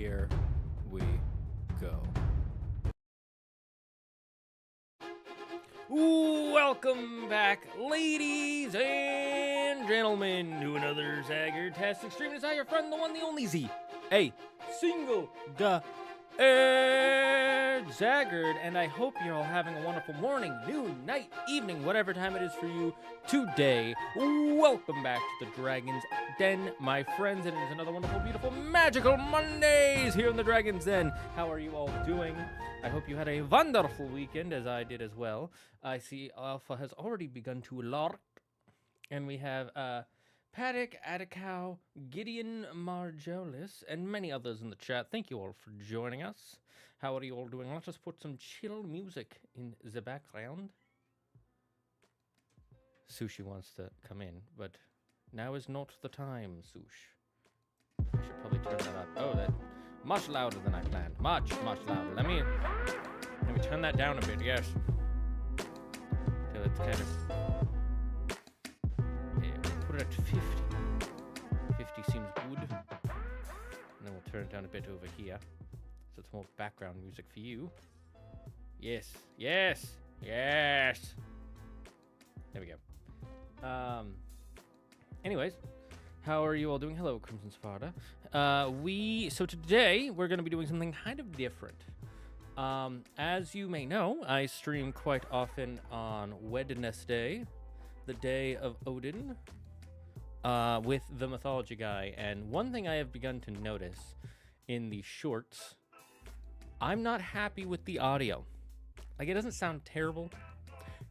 Here we go. Welcome back, ladies and gentlemen, to another Zagard-tastic stream. It's your friend, the one, the only Z, a single Zagard, and I hope you're all having a wonderful morning, noon, night, evening, whatever time it is for you today. Welcome back to the Dragon's Den, my friends, and it is another wonderful, beautiful, magical Mondays here in the Dragon's Den. How are you all doing? I hope you had a wonderful weekend, as I did as well. I see Alpha has already begun to lark, and we have Paddock, a.k.a. Gideon Marjolis, and many others in the chat. Thank you all for joining us. How are you all doing? Let's just put some chill music in the background. Sushi wants to come in, but now is not the time, Sush. I should probably turn that up. Oh, that much louder than I planned. Much louder. Let me turn that down a bit. Yes. Till it's kind of. Yeah, we'll put it at 50. 50 seems good. And then we'll turn it down a bit over here, so it's more background music for you. Yes. Yes. Yes. There we go. Anyways, how are you all doing? Hello, Crimson Sparta. So today we're going to be doing something kind of different. As you may know, I stream quite often on Wednesday, the day of Odin, with the Mythology guy. And one thing I have begun to notice in the shorts, I'm not happy with the audio. Like, it doesn't sound terrible.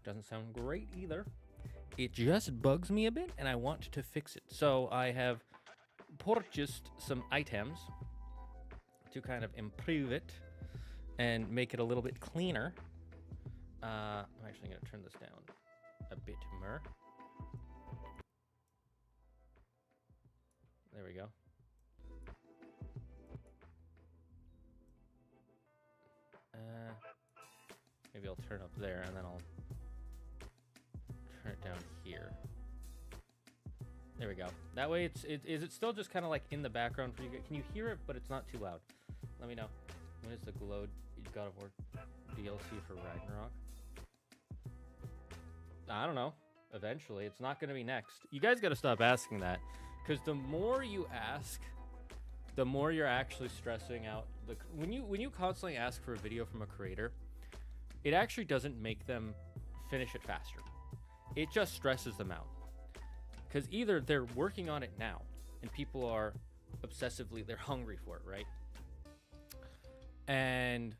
Doesn't sound great either. It just bugs me a bit, and I want to fix it. So I have purchased some items to kind of improve it and make it a little bit cleaner. I'm actually going to turn this down a bit more. There we go. Maybe I'll turn up there, and then I'll turn it down here. There we go. That way, is it still just kind of like in the background for you guys? Can you hear it, but it's not too loud? Let me know. When is the God of War DLC for Ragnarok? I don't know. Eventually, it's not going to be next. You guys got to stop asking that, because the more you ask, the more you're actually stressing out. When you constantly ask for a video from a creator, it actually doesn't make them finish it faster. It just stresses them out. Because either they're working on it now, and people are obsessively, they're hungry for it, right? And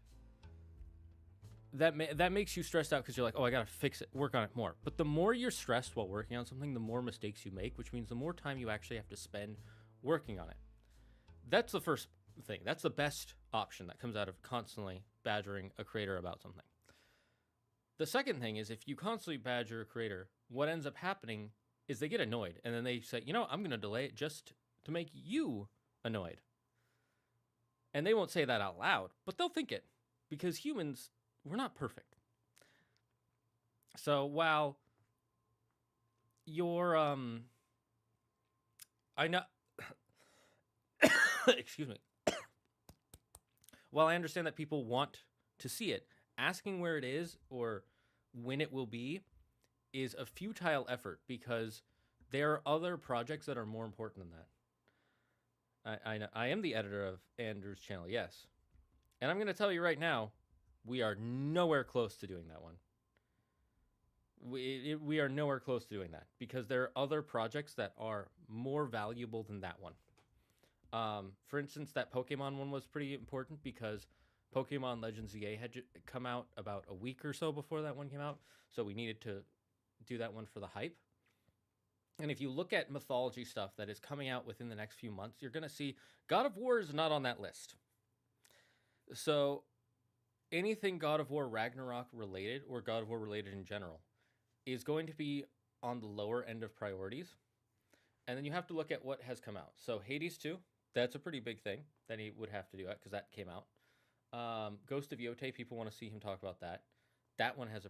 that makes you stressed out because you're like, oh, I gotta fix it, work on it more. But the more you're stressed while working on something, the more mistakes you make, which means the more time you actually have to spend working on it. That's the first thing. That's the best option that comes out of constantly badgering a creator about something. The second thing is, if you constantly badger a creator, what ends up happening is they get annoyed, and then they say, you know, I'm going to delay it just to make you annoyed. And they won't say that out loud, but they'll think it, because humans, we're not perfect. So while you're, I know, excuse me. While I understand that people want to see it, asking where it is or when it will be is a futile effort, because there are other projects that are more important than that. I am the editor of Andrew's channel, yes. And I'm going to tell you right now, we are nowhere close to doing that one. We are nowhere close to doing that, because there are other projects that are more valuable than that one. For instance, that Pokemon one was pretty important because Pokemon Legends EA had come out about a week or so before that one came out, so we needed to do that one for the hype. And if you look at Mythology stuff that is coming out within the next few months, you're going to see God of War is not on that list. So anything God of War Ragnarok related, or God of War related in general, is going to be on the lower end of priorities. And then you have to look at what has come out. So Hades 2, that's a pretty big thing that he would have to do it, because that came out. Ghost of Yotei, people want to see him talk about that. That one has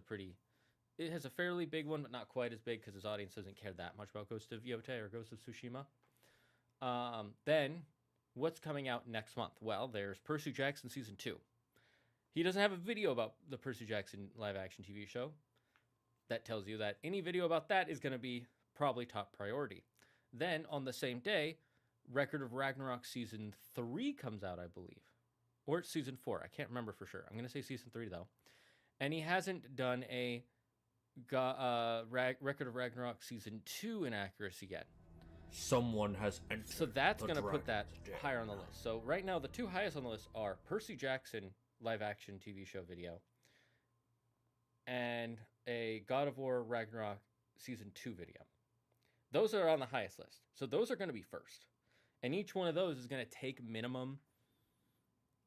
it has a fairly big one, but not quite as big, because his audience doesn't care that much about Ghost of Yotei or Ghost of Tsushima. Then what's coming out next month? Well, there's Percy Jackson Season 2. He doesn't have a video about the Percy Jackson live-action TV show. That tells you that any video about that is going to be probably top priority. Then, on the same day, Record of Ragnarok Season 3 comes out, I believe. Or it's Season 4. I can't remember for sure. I'm going to say Season 3, though. And he hasn't done a Record of Ragnarok Season 2 inaccuracy yet. Someone has entered. So that's going to put that Den. higher on the list. So right now, the two highest on the list are Percy Jackson live-action TV show video and a God of War Ragnarok Season 2 video. Those are on the highest list. So those are going to be first. And each one of those is going to take minimum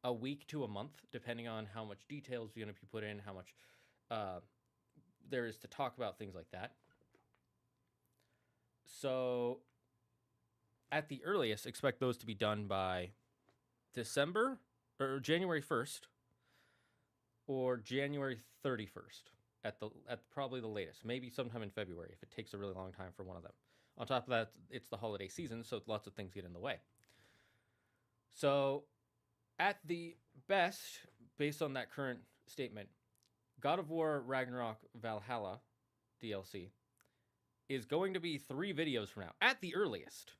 a week to a month, depending on how much details you're going to be put in, how much there is to talk about, things like that. So at the earliest, expect those to be done by December or January 1st or January 31st at probably the latest, maybe sometime in February if it takes a really long time for one of them. On top of that, it's the holiday season, so lots of things get in the way. So at the best, based on that current statement, God of War Ragnarok Valhalla DLC is going to be 3 videos from now, at the earliest.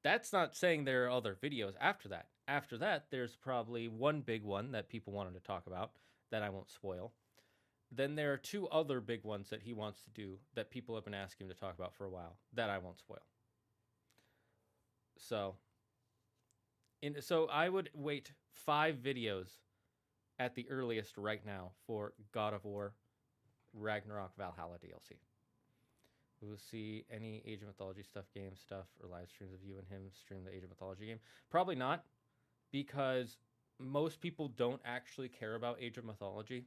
That's not saying there are other videos after that. After that, there's probably one big one that people wanted to talk about that I won't spoil. Then there are 2 other big ones that he wants to do that people have been asking him to talk about for a while that I won't spoil. So I would wait 5 videos at the earliest right now for God of War Ragnarok Valhalla DLC. We will see any Age of Mythology game stuff, or live streams of you and him stream the Age of Mythology game. Probably not, because most people don't actually care about Age of Mythology.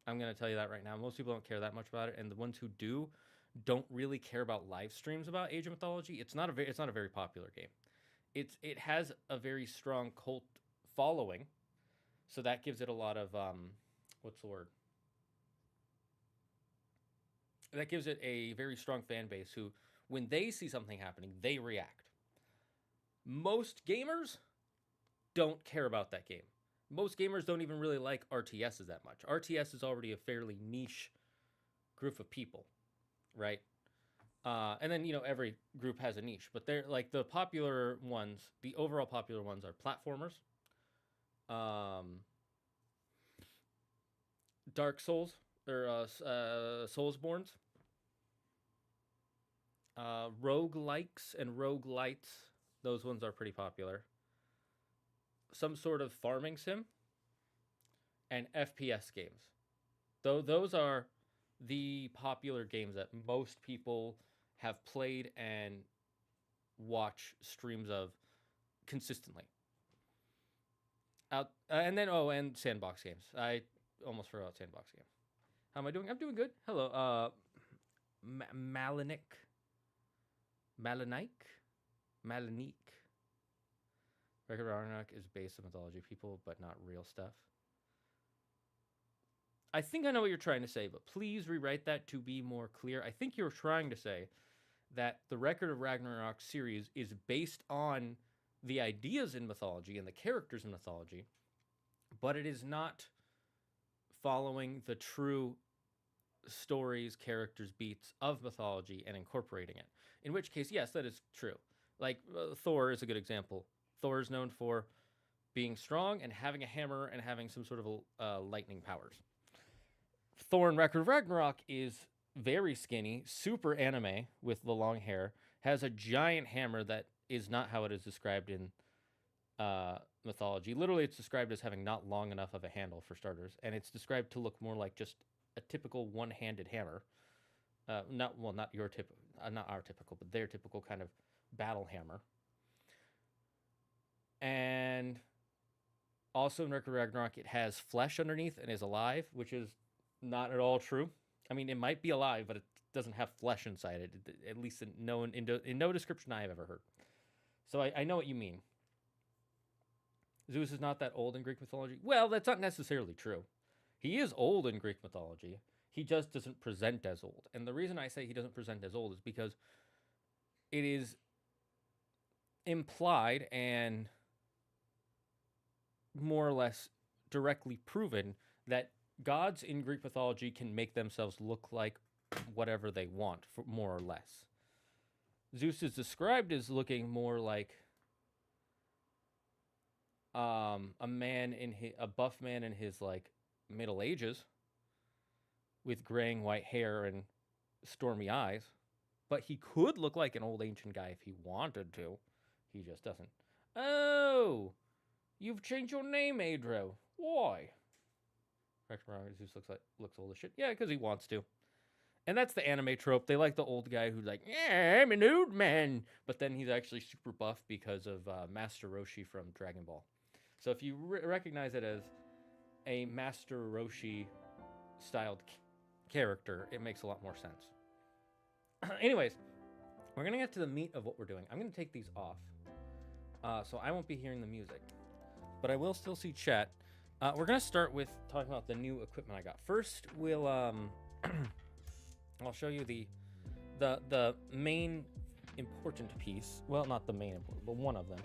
I'm going to tell you that right now. Most people don't care that much about it, and the ones who do don't really care about live streams about Age of Mythology. It's not a very popular game. It has a very strong cult following, so that gives it a lot of what's the word? That gives it a very strong fan base who, when they see something happening, they react. Most gamers don't care about that game. Most gamers don't even really like RTSs that much. RTS is already a fairly niche group of people, right? And then, every group has a niche, but they're like the popular ones, the overall popular ones are platformers, Dark Souls, or Soulsborns, roguelikes and roguelites. Those ones are pretty popular. Some sort of farming sim, and FPS games. Though those are the popular games that most people have played and watch streams of consistently. And sandbox games. I almost forgot sandbox game. How am I doing? I'm doing good. Hello, Malanique. Record of Ragnarok is based on mythology people, but not real stuff. I think I know what you're trying to say, but please rewrite that to be more clear. I think you're trying to say that the Record of Ragnarok series is based on the ideas in mythology and the characters in mythology, but it is not following the true stories, characters, beats of mythology and incorporating it. In which case, yes, that is true. Like, Thor is a good example. Thor is known for being strong and having a hammer and having some sort of lightning powers. Thor in Record of Ragnarok is very skinny, super anime with the long hair, has a giant hammer that is not how it is described in mythology. Literally, it's described as having not long enough of a handle, for starters, and it's described to look more like just a typical one-handed hammer. Not our typical, but their typical kind of battle hammer. And also in Record of Ragnarok, it has flesh underneath and is alive, which is not at all true. I mean, it might be alive, but it doesn't have flesh inside it, at least in no description I have ever heard. So I know what you mean. Zeus is not that old in Greek mythology. Well, that's not necessarily true. He is old in Greek mythology. He just doesn't present as old. And the reason I say he doesn't present as old is because it is implied and more or less directly proven that gods in Greek mythology can make themselves look like whatever they want, for more or less. Zeus is described as looking more like a buff man in his like Middle Ages, with graying white hair and stormy eyes. But he could look like an old ancient guy if he wanted to. He just doesn't. Oh, you've changed your name, Adro. Why? Zeus looks old as shit. Yeah, because he wants to. And that's the anime trope. They like the old guy who's like, yeah, I'm an old man. But then he's actually super buff because of Master Roshi from Dragon Ball. So if you recognize it as a Master Roshi styled character, it makes a lot more sense. Anyways, we're going to get to the meat of what we're doing. I'm going to take these off. So I won't be hearing the music. But I will still see chat. We're going to start with talking about the new equipment I got. First, we'll... I'll show you the main important piece. Well, not the main important, but one of them.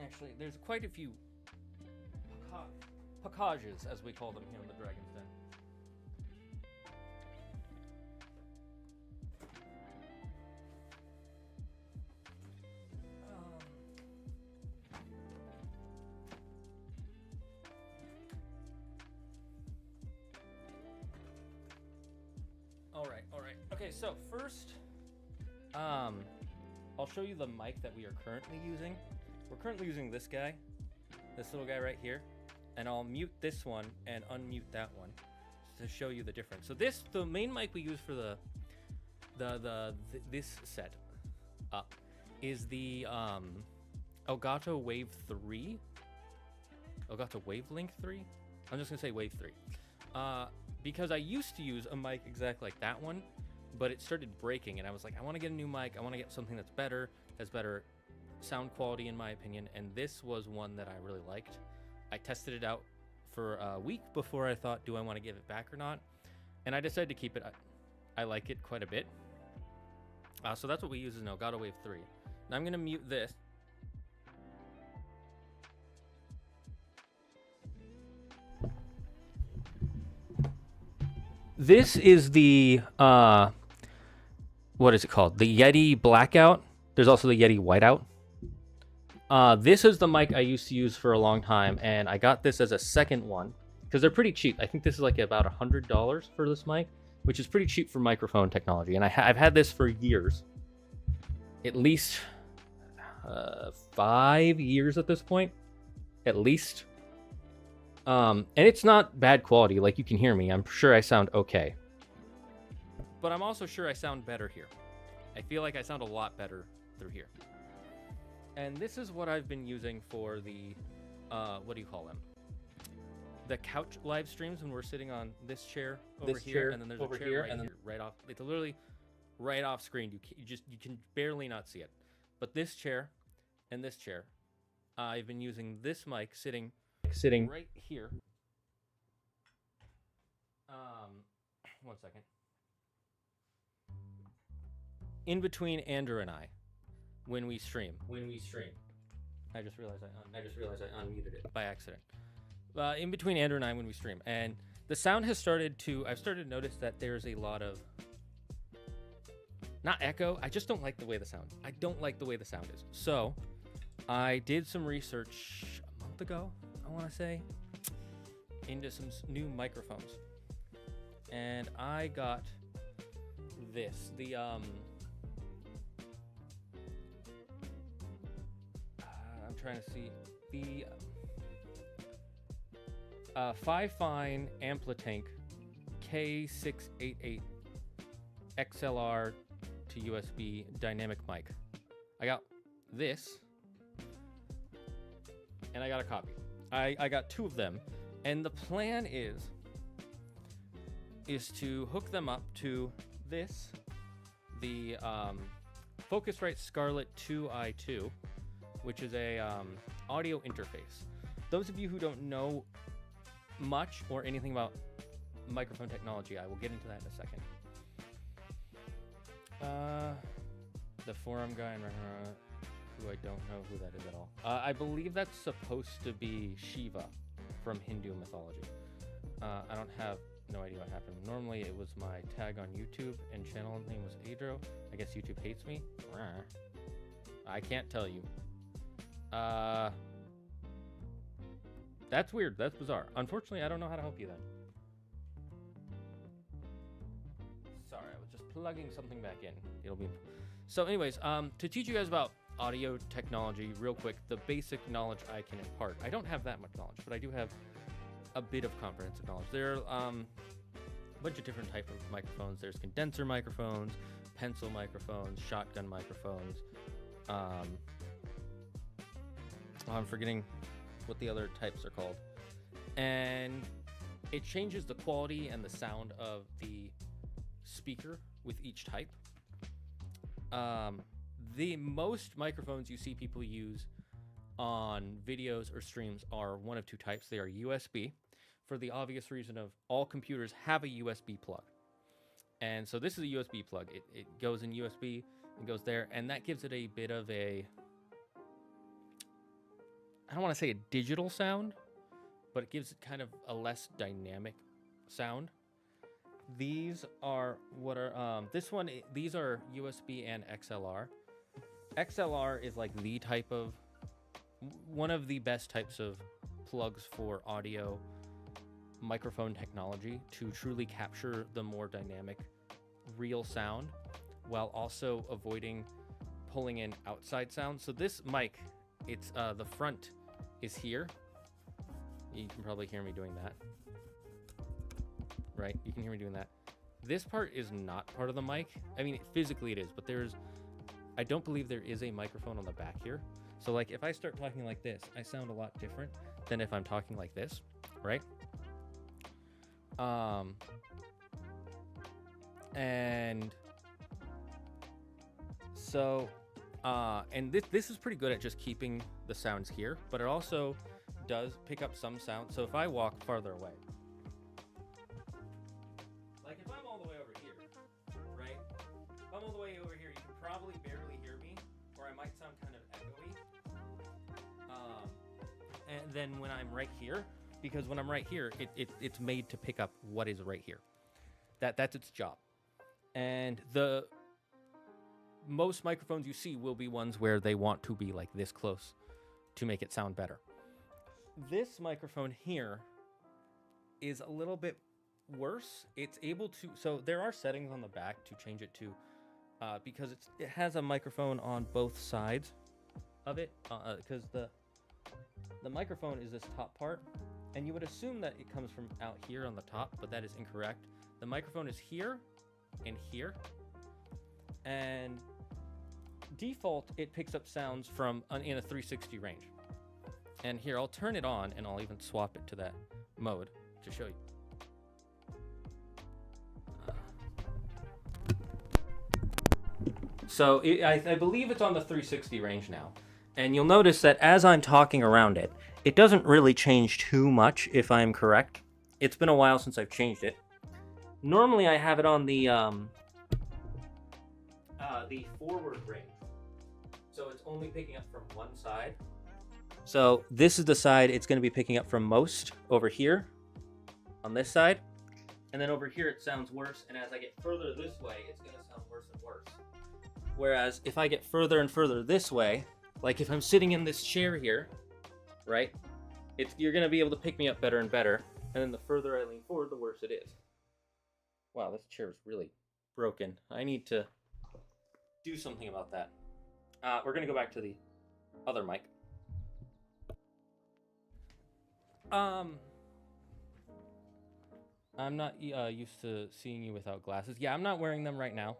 Actually, there's quite a few packages, as we call them here in the Dragon's Den. All right. Okay, so first, I'll show you the mic that we are currently using. We're currently using this guy, this little guy right here, and I'll mute this one and unmute that one to show you the difference. So the main mic we use for this set up is the Elgato Wave 3. Elgato Wavelink 3? I'm just gonna say Wave 3. Because I used to use a mic exactly like that one, but it started breaking, and I was like, I want to get a new mic. I want to get something that's better, has better sound quality, in my opinion, and this was one that I really liked. I tested it out for a week before I thought, do I want to give it back or not? And I decided to keep it. I like it quite a bit. So that's what we use as an Elgato Wave 3. Now I'm going to mute this. This is the, what is it called? The Yeti Blackout. There's also the Yeti Whiteout. This is the mic I used to use for a long time, and I got this as a second one because they're pretty cheap. I think this is like about $100 for this mic, which is pretty cheap for microphone technology. And I've had this for years, at least 5 years at this point, at least. And it's not bad quality, like you can hear me. I'm sure I sound okay. But I'm also sure I sound better here. I feel like I sound a lot better through here. And this is what I've been using for the, what do you call them? The couch live streams when we're sitting on this chair over here, and then there's a chair right here, right off. It's literally right off screen. You can barely not see it. But this chair and this chair, I've been using this mic sitting right here. One second. In between Andrew and I, when we stream. I just realized I unmuted it by accident. In between Andrew and I when we stream, and the sound has started to. I've started to notice that there's a lot of not echo. I just don't like the way the sound. I don't like the way the sound is. So I did some research a month ago, I want to say, into some new microphones, and I got this. The I'm trying to see the 5-Fine Amplitank K688 XLR to USB dynamic mic. I got this, and I got a copy. I got two of them, and the plan is to hook them up to this, the Focusrite Scarlett 2i2, which is a audio interface. Those of you who don't know much or anything about microphone technology, I will get into that in a second. The forum guy, who I don't know who that is at all. I believe that's supposed to be Shiva from Hindu mythology. I don't have no idea what happened. Normally it was my tag on YouTube and channel name was Adro. I guess YouTube hates me. I can't tell you. That's weird. That's bizarre. Unfortunately, I don't know how to help you then. Sorry, I was just plugging something back in. It'll be... So anyways, to teach you guys about audio technology real quick, the basic knowledge I can impart. I don't have that much knowledge, but I do have a bit of comprehensive knowledge. There are a bunch of different types of microphones. There's condenser microphones, pencil microphones, shotgun microphones. I'm forgetting what the other types are called. And it changes the quality and the sound of the speaker with each type. The most microphones you see people use on videos or streams are one of two types. They are USB, for the obvious reason of all computers have a USB plug. And so this is a USB plug. It goes in USB and goes there, and that gives it a bit of a, I don't want to say a digital sound, but it gives it kind of a less dynamic sound. These are what are, these are USB and XLR. XLR is like the type of, one of the best types of plugs for audio microphone technology to truly capture the more dynamic, real sound while also avoiding pulling in outside sound. So this mic, it's the front is here. You can probably hear me doing that. Right? You can hear me doing that. This part is not part of the mic. I mean, physically it is, but I don't believe there is a microphone on the back here. So like if I start talking like this, I sound a lot different than if I'm talking like this, right? And so, and this is pretty good at just keeping the sounds here, but it also does pick up some sound. So if I walk farther away, like if I'm all the way over here, right? If I'm all the way over here, you can probably barely hear me, or I might sound kind of echoey. And then when I'm right here, because when I'm right here, it's made to pick up what is right here. That's its job. And the most microphones you see will be ones where they want to be like this close to make it sound better. This microphone here is a little bit worse. It's able to, so there are settings on the back to change it to, because it has a microphone on both sides of it, because the microphone is this top part, and you would assume that it comes from out here on the top, but that is incorrect. The microphone is here and here, and default it picks up sounds from in a 360 range. And here, I'll turn it on, and I'll even swap it to that mode to show you. So I believe it's on the 360 range now. And you'll notice that as I'm talking around it, it doesn't really change too much, if I'm correct. It's been a while since I've changed it. Normally I have it on the forward range. So it's only picking up from one side. So this is the side it's going to be picking up from most, over here on this side. And then over here it sounds worse, and as I get further this way, it's going to sound worse and worse. Whereas if I get further and further this way, like if I'm sitting in this chair here, right, you're going to be able to pick me up better and better. And then the further I lean forward, the worse it is. Wow, this chair is really broken. I need to do something about that. We're going to go back to the other mic. I'm not used to seeing you without glasses. Yeah, I'm not wearing them right now.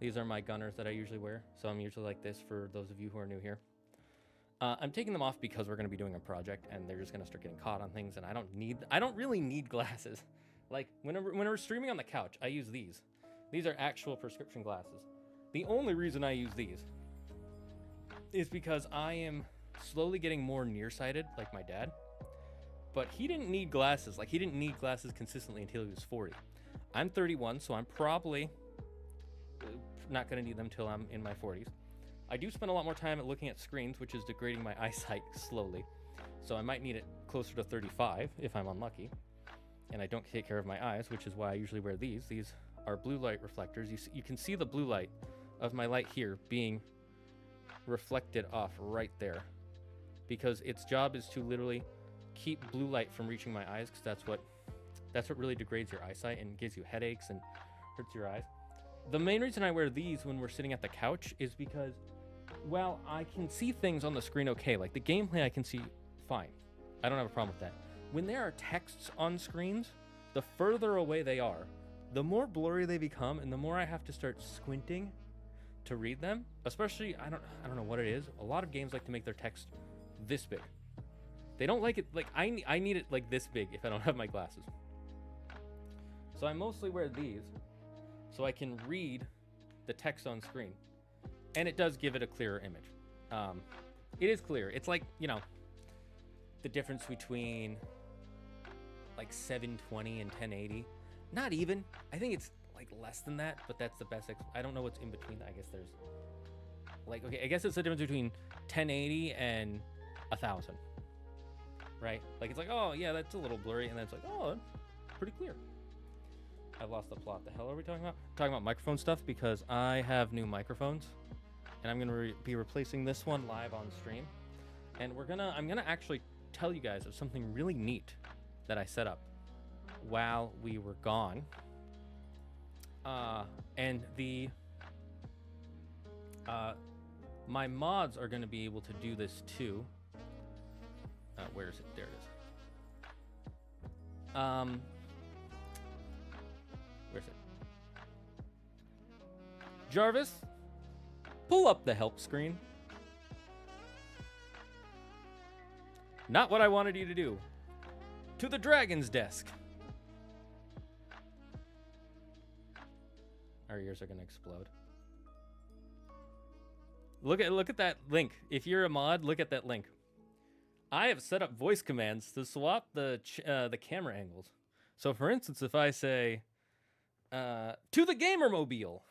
These are my gunners that I usually wear, so I'm usually like this for those of you who are new here. I'm taking them off because we're going to be doing a project, and they're just going to start getting caught on things, and I don't really need glasses. Like, when we're streaming on the couch, I use these. These are actual prescription glasses. The only reason I use these is because I am slowly getting more nearsighted, like my dad. But he didn't need glasses. Like, he didn't need glasses consistently until he was 40. I'm 31, so I'm probably not going to need them till I'm in my 40s. I do spend a lot more time looking at screens, which is degrading my eyesight slowly. So I might need it closer to 35 if I'm unlucky. And I don't take care of my eyes, which is why I usually wear these. These are blue light reflectors. You can see the blue light of my light here being reflected off right there, because its job is to literally keep blue light from reaching my eyes, because that's what really degrades your eyesight and gives you headaches and hurts your eyes. The main reason I wear these when we're sitting at the couch is because, well, I can see things on the screen okay. Like the gameplay I can see fine. I don't have a problem with that. When there are texts on screens, the further away they are, the more blurry they become, and the more I have to start squinting to read them. Especially, I don't know what it is. A lot of games like to make their text this big. They don't like it, like, I need it like this big if I don't have my glasses. So I mostly wear these so I can read the text on screen. And it does give it a clearer image. It is clear. It's like, you know, the difference between like 720 and 1080. Not even. I think it's like less than that, but that's the best. I don't know what's in between. I guess there's like, okay, I guess it's the difference between 1080 and 1000. Right? Like it's like, oh yeah, that's a little blurry, and then it's like, oh, pretty clear. I've lost the plot. The hell are we talking about? Talking about microphone stuff, because I have new microphones, and I'm gonna be replacing this one live on stream, and I'm gonna actually tell you guys of something really neat that I set up while we were gone. And my mods are gonna be able to do this too. Where is it? There it is. Where's it? Jarvis, pull up the help screen. Not what I wanted you to do. To the dragon's desk. Our ears are gonna explode. Look at that link. If you're a mod, look at that link. I have set up voice commands to swap the camera angles. So for instance, if I say, to the gamermobile,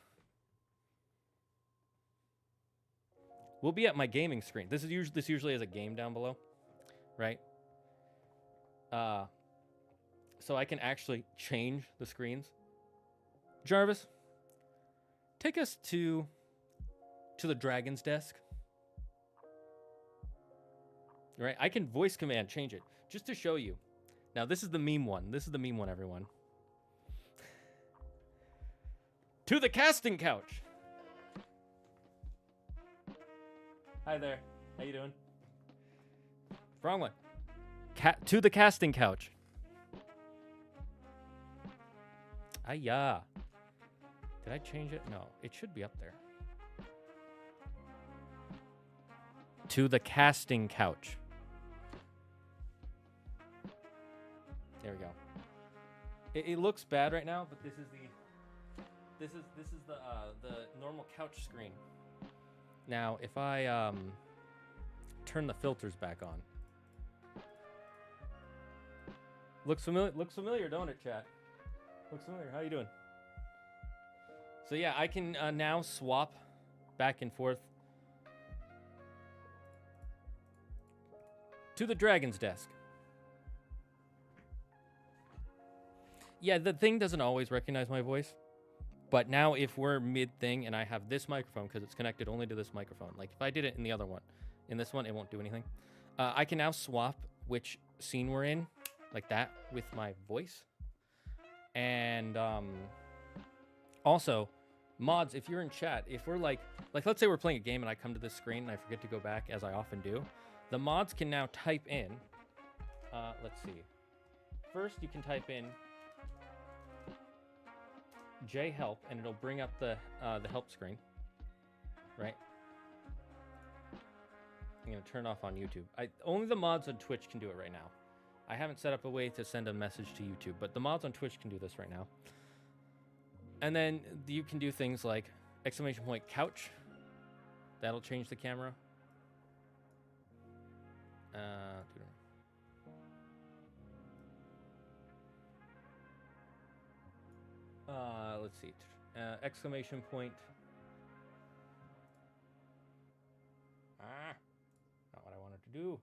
we'll be at my gaming screen. This usually has a game down below, right? So I can actually change the screens. Jarvis, take us to the dragon's desk. Right? I can voice command change it just to show you. Now, this is the meme one. This is the meme one, everyone. To the casting couch. Hi there. How you doing? Wrong one. To the casting couch. Ayah. Did I change it? No, it should be up there. To the casting couch. There we go. It looks bad right now, but this is the normal couch screen. Now, if I turn the filters back on, looks familiar, don't it, chat? Looks familiar. How you doing? So yeah, I can now swap back and forth to the dragon's desk. Yeah, the thing doesn't always recognize my voice. But now if we're mid-thing and I have this microphone, because it's connected only to this microphone, like if I did it in the other one, in this one, it won't do anything. I can now swap which scene we're in, like that, with my voice. And also, mods, if you're in chat, if we're like let's say we're playing a game and I come to this screen and I forget to go back, as I often do, the mods can now type in, let's see. First, you can type in jhelp, and it'll bring up the help screen, right? I'm gonna turn off on YouTube. Only the mods on Twitch can do it right now. I haven't set up a way to send a message to YouTube, but the mods on Twitch can do this right now. And then you can do things like ! couch. That'll change the camera. Let's see. ! do.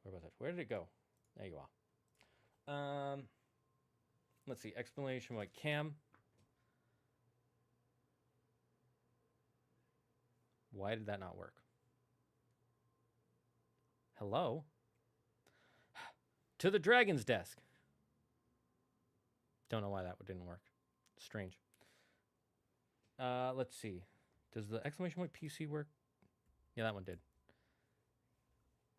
Where was it? Where did it go? There you are. Let's see. Explanation like cam. Why did that not work? Hello? To the dragon's desk. Don't know why that didn't work. Strange. Let's see. Does the exclamation point PC work? Yeah, that one did.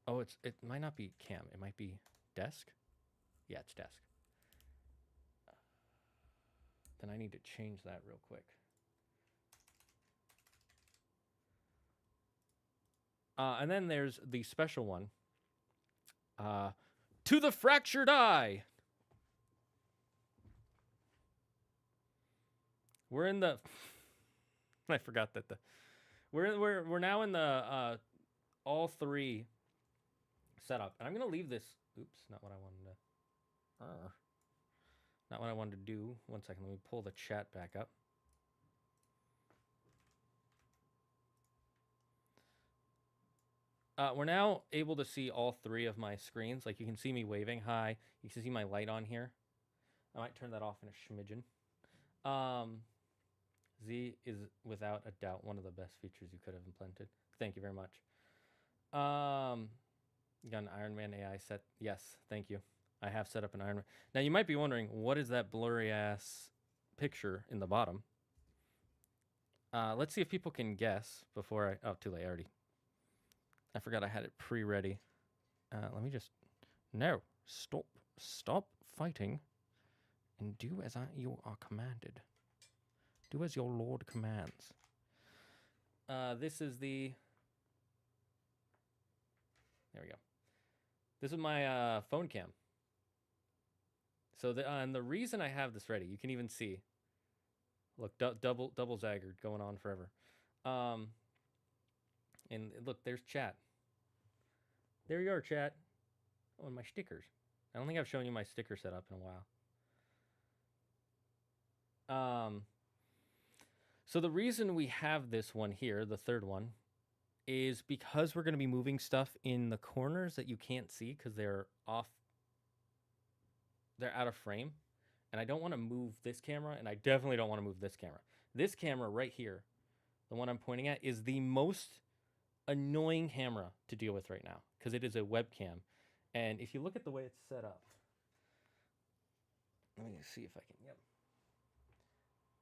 Oh, it might not be cam. It might be desk. Yeah, it's desk. Then I need to change that real quick. And then there's the special one. To the fractured eye. We're in the. I forgot that we're now in the all three setup, and I'm gonna leave this. Oops, not what I wanted to. Not what I wanted to do. 1 second, let me pull the chat back up. We're now able to see all three of my screens. Like you can see me waving hi. You can see my light on here. I might turn that off in a schmidgen. Z is without a doubt one of the best features you could have implemented. Thank you very much. You got an Iron Man AI set? Yes, thank you. I have set up an Iron Man. Now you might be wondering, what is that blurry ass picture in the bottom? Let's see if people can guess before I. Oh, too late already. I forgot I had it pre-ready. Let me just. No, stop fighting, and do as you are commanded. Do as your lord commands. This is the. There we go. This is my phone cam. So and the reason I have this ready, you can even see. Look, double Zagard going on forever. And look, there's chat. There you are, chat. Oh, and my stickers. I don't think I've shown you my sticker setup in a while. So the reason we have this one here, the third one, is because we're going to be moving stuff in the corners that you can't see because they're off. They're out of frame. And I don't want to move this camera, and I definitely don't want to move this camera. This camera right here, the one I'm pointing at, is the most annoying camera to deal with right now because it is a webcam. And if you look at the way it's set up, let me see if I can. Yep.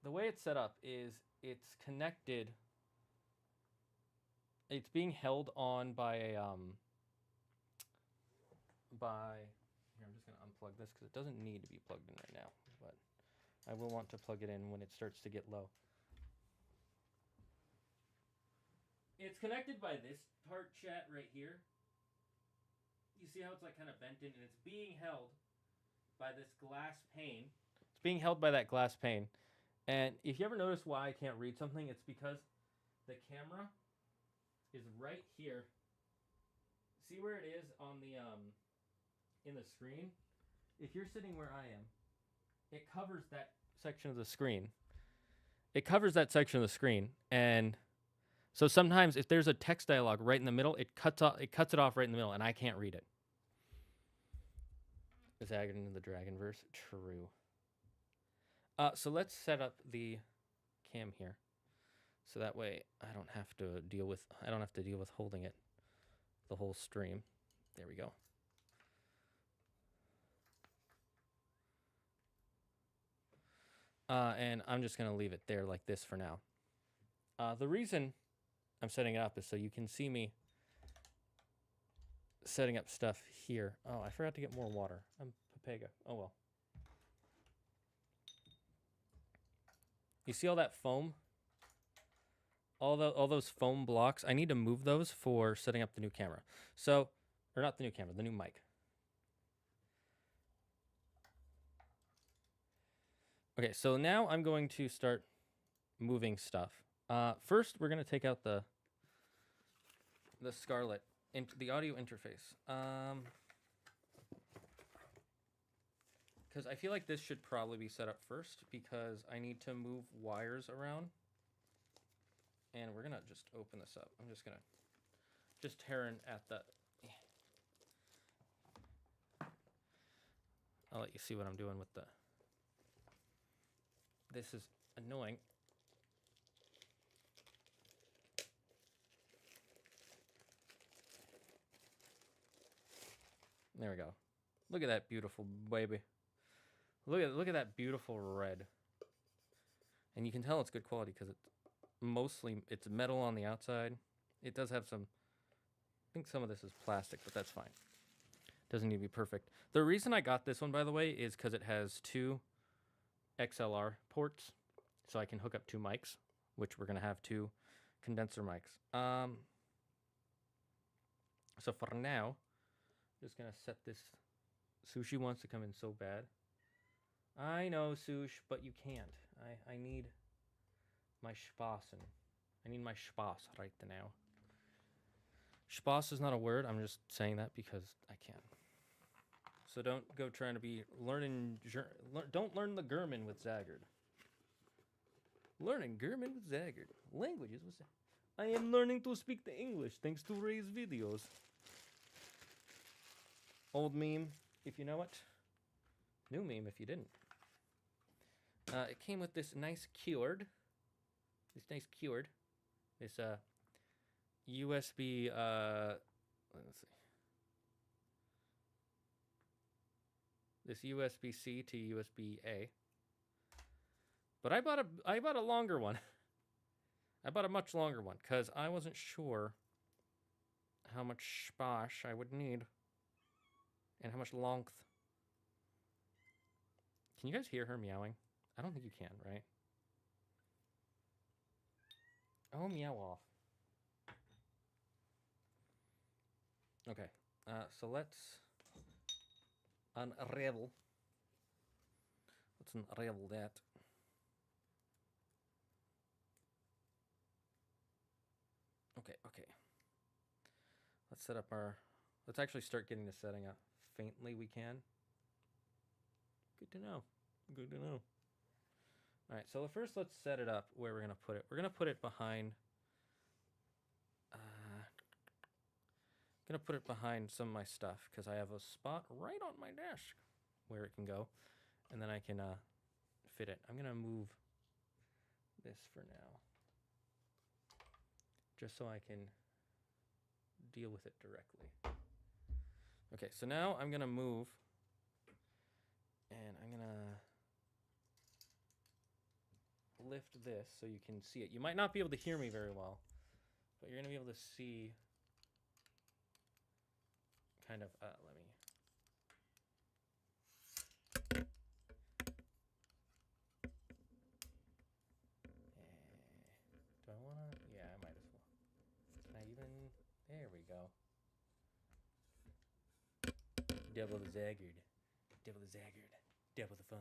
The way it's set up is it's connected. It's being held on by a Here, I'm just gonna unplug this because it doesn't need to be plugged in right now, but I will want to plug it in when it starts to get low. It's connected by this part, chat, right here. You see how it's like kind of bent in, and it's being held by this glass pane. It's being held by that glass pane. And if you ever notice why I can't read something, it's because the camera is right here. See where it is on the in the screen? If you're sitting where I am, it covers that section of the screen. It covers that section of the screen, and so sometimes if there's a text dialog right in the middle, it cuts it off right in the middle, and I can't read it. Is Zagard in the Dragonverse? True. So let's set up the cam here, so that way I don't have to deal with holding it the whole stream. There we go. And I'm just gonna leave it there like this for now. The reason I'm setting it up is so you can see me setting up stuff here. Oh, I forgot to get more water. I'm Papega. Oh well. You see all that foam? All those foam blocks? I need to move those for setting up the new camera. So, or not the new camera, the new mic. Okay, so now I'm going to start moving stuff. First, we're going to take out the Scarlet into the audio interface. Because I feel like this should probably be set up first because I need to move wires around. And we're going to just open this up. I'm just just tearing at the... I'll let you see what I'm doing with the... This is annoying. There we go. Look at that beautiful baby. Look at that beautiful red. And you can tell it's good quality because it's metal on the outside. It does have some, I think some of this is plastic, but that's fine. Doesn't need to be perfect. The reason I got this one, by the way, is because it has 2 XLR ports, so I can hook up 2 mics, which we're gonna have 2 condenser mics. So for now, just gonna set this. Sushi wants to come in so bad. I know, Sush, but you can't. I need my spassen. I need my spass right now. Spass is not a word. I'm just saying that because I can. So don't go trying to be learning. Don't learn the German with Zagard. Learning German with Zagard. Languages with Zagard. I am learning to speak the English thanks to Ray's videos. Old meme, if you know it. New meme, if you didn't. It came with this nice cord. This USB, let's see. This USB-C to USB-A. But I bought a longer one. I bought a much longer one because I wasn't sure how much spash I would need and how much length. Can you guys hear her meowing? I don't think you can, right? Oh, meow off. Okay, so let's unravel. Let's unravel that. Okay. Let's set up our... Let's actually start getting the setting up. Faintly we can. Good to know. Good to know. All right, so first let's set it up where we're going to put it. We're going to put it behind... going to put it behind some of my stuff because I have a spot right on my desk where it can go. And then I can fit it. I'm going to move this for now. Just so I can deal with it directly. Okay, so now I'm going to move. And I'm going to lift this so you can see it. You might not be able to hear me very well, but you're going to be able to see kind of, let me. Do I want to? Yeah, I might as well. Can I even? There we go. Double the Zagard. Double the Zagard. Double the fun.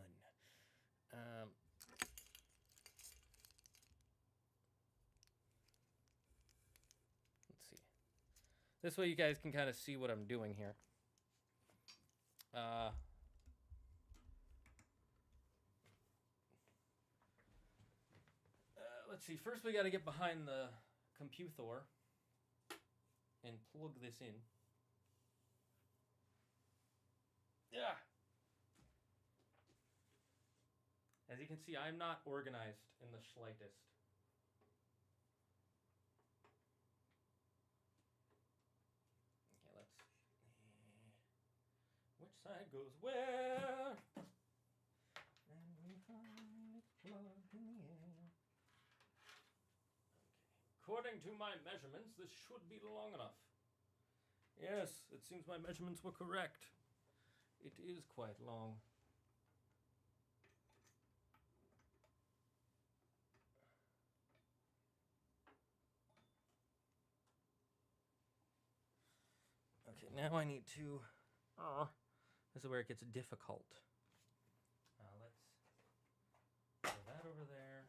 Let's see. This way you guys can kind of see what I'm doing here. Let's see. First we got to get behind the computer and plug this in. Yeah. As you can see, I'm not organized in the slightest. Okay, let's... Which side goes where? And we find it plugged in the air. Okay. According to my measurements, this should be long enough. Yes, it seems my measurements were correct. It is quite long. Okay, now I need to... this is where it gets difficult. Let's throw that over there.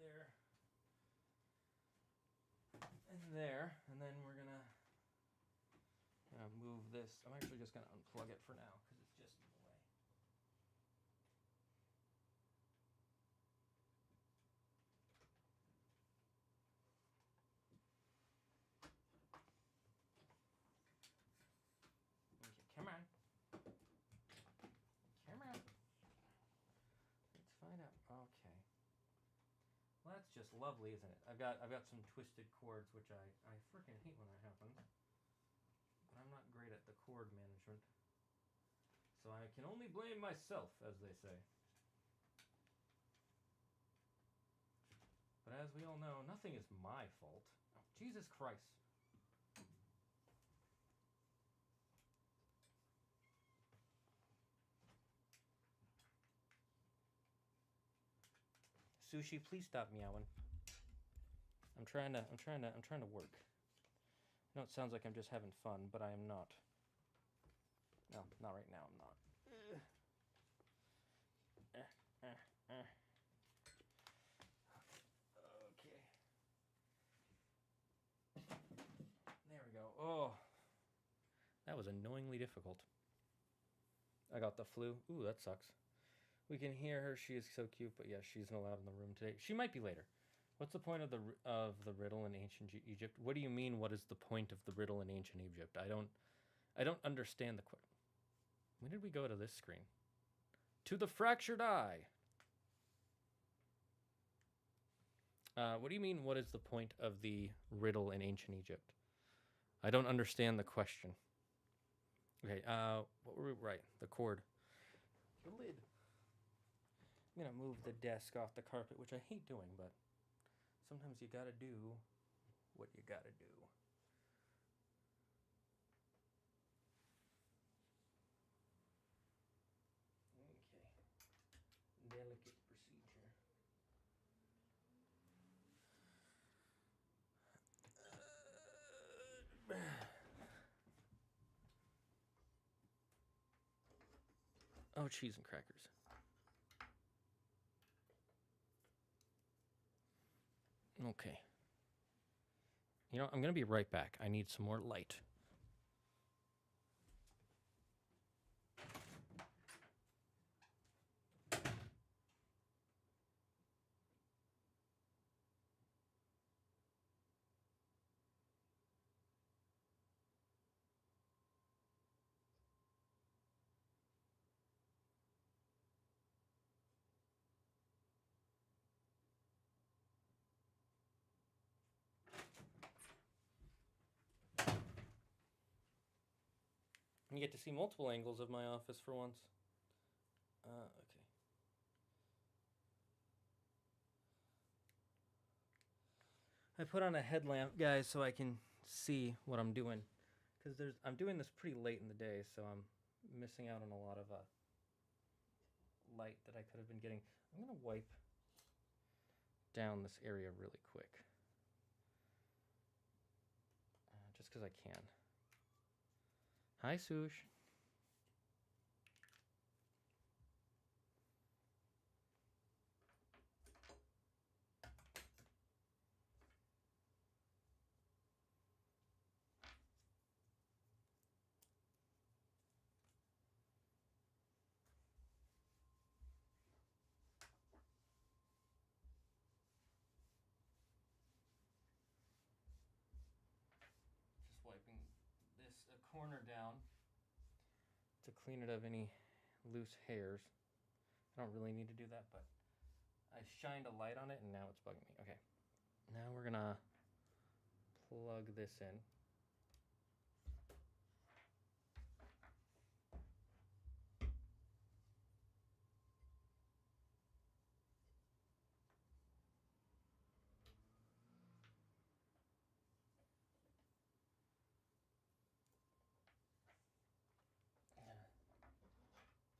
There. And there. And then we're gonna move this. I'm actually just gonna unplug it for now because it's just in the way. Come on. Come on. Let's find out. Okay. Well, that's just lovely, isn't it? I've got some twisted cords, which I freaking hate when that happens. But I'm not great at the cord management. So I can only blame myself, as they say. But as we all know, nothing is my fault. Oh, Jesus Christ. Sushi, please stop meowing. I'm trying to work. I know it sounds like I'm just having fun, but I am not. No, not right now, I'm not. Okay. There we go. Oh. That was annoyingly difficult. I got the flu. Ooh, that sucks. We can hear her. She is so cute, but yeah, she's not allowed in the room today. She might be later. What's the point of the riddle in ancient Egypt? What do you mean? What is the point of the riddle in ancient Egypt? I don't understand the question. When did we go to this screen? To the fractured eye. What do you mean? What is the point of the riddle in ancient Egypt? I don't understand the question. Okay. What were we? Right. The cord. The lid. I'm gonna move the desk off the carpet, which I hate doing, but sometimes you gotta do what you gotta do. Okay. Delicate procedure. Oh, cheese and crackers. Okay. You know, I'm going to be right back. I need some more light. You get to see multiple angles of my office for once. Okay. I put on a headlamp, guys, so I can see what I'm doing. Because I'm doing this pretty late in the day, so I'm missing out on a lot of light that I could have been getting. I'm going to wipe down this area really quick. Just because I can. Hi, Sush. Just wiping this corner down to clean it of any loose hairs. I don't really need to do that, but I shined a light on it and now it's bugging me. Okay, now we're gonna plug this in.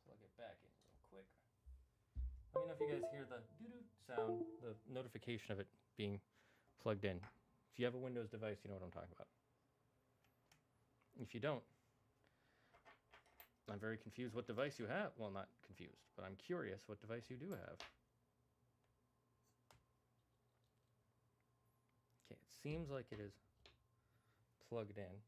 Plug it back in real quick. Let me know if you guys hear the doo-doo sound, the notification of it being plugged in. If you have a Windows device, you know what I'm talking about. If you don't, I'm very confused what device you have. Well, not confused, but I'm curious what device you do have. Okay, it seems like it is plugged in.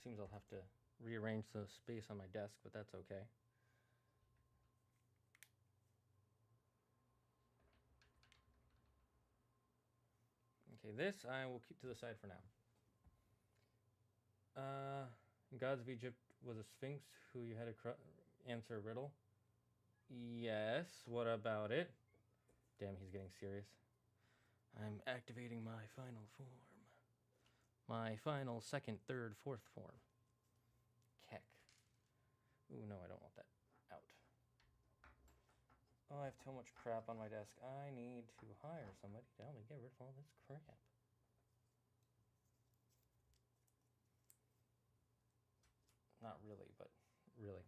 Seems I'll have to rearrange the space on my desk, but that's okay. Okay, this I will keep to the side for now. Gods of Egypt was a sphinx who you had to answer a riddle. Yes, what about it? Damn, he's getting serious. I'm activating my final form. My final second, third, fourth form. Keck. Ooh, no, I don't want that out. Oh, I have so much crap on my desk. I need to hire somebody to help me get rid of all this crap. Not really, but really.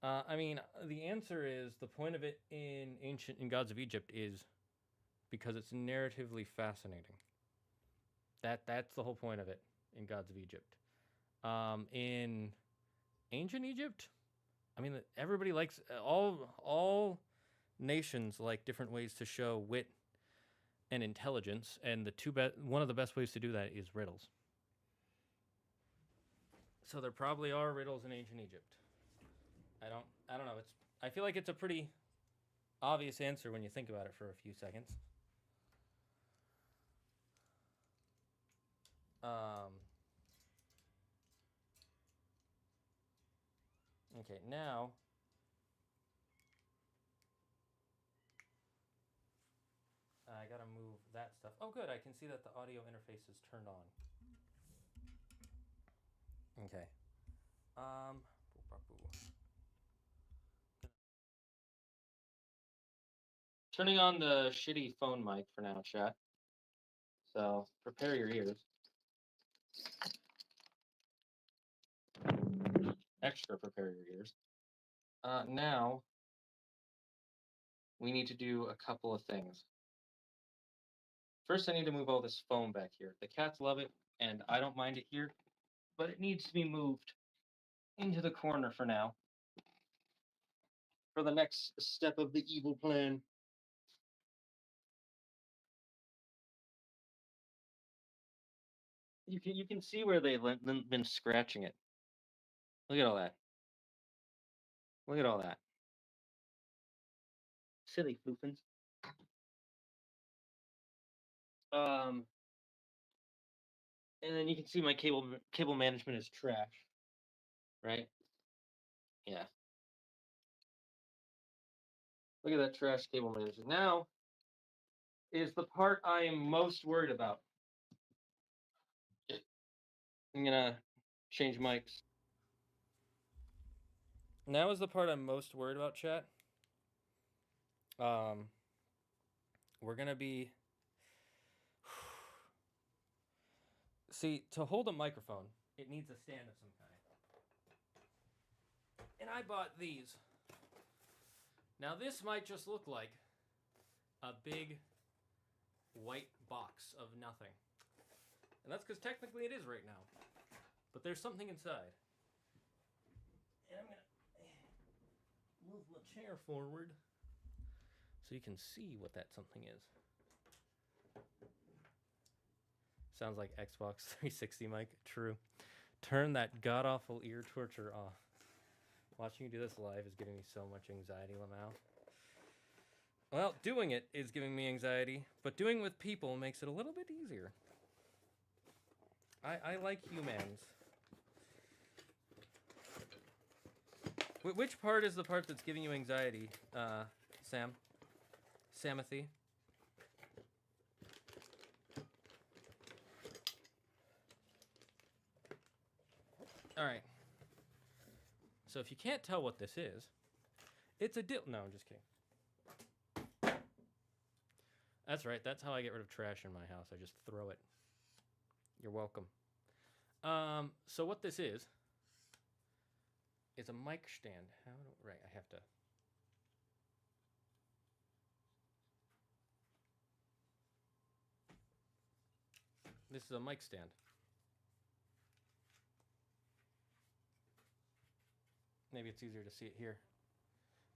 I mean, the answer is the point of it in Gods of Egypt is because it's narratively fascinating. That's the whole point of it in Gods of Egypt. In ancient Egypt, I mean, everybody likes all nations like different ways to show wit and intelligence, and one of the best ways to do that is riddles. So there probably are riddles in ancient Egypt. I don't know. I feel like it's a pretty obvious answer when you think about it for a few seconds. Okay, now I gotta move that stuff. Oh, good. I can see that the audio interface is turned on. Okay. Turning on the shitty phone mic for now, chat. So prepare your ears. Extra prepare your ears. Now we need to do a couple of things. First, I need to move all this foam back here. The cats love it, and I don't mind it here, but it needs to be moved into the corner for now. For the next step of the evil plan. You can see where they've been scratching it. Look at all that. Look at all that. Silly floofins. And then you can see my cable management is trash, right? Yeah. Look at that trash cable management. Now is the part I am most worried about. I'm gonna change mics. Now is the part I'm most worried about, chat. We're gonna be. See, to hold a microphone, it needs a stand of some kind. And I bought these. Now this might just look like a big white box of nothing. And that's because technically it is right now. But there's something inside. And I'm gonna move my chair forward so you can see what that something is. Sounds like Xbox 360 mic. True. Turn that god-awful ear torture off. Watching you do this live is giving me so much anxiety, Lamau. Well, doing it is giving me anxiety, but doing with people makes it a little bit easier. I like humans. Which part is the part that's giving you anxiety, Sam? Samothy? All right. So if you can't tell what this is, it's a No, I'm just kidding. That's right. That's how I get rid of trash in my house. I just throw it. You're welcome. So what this is a mic stand. Right, I have to. This is a mic stand. Maybe it's easier to see it here.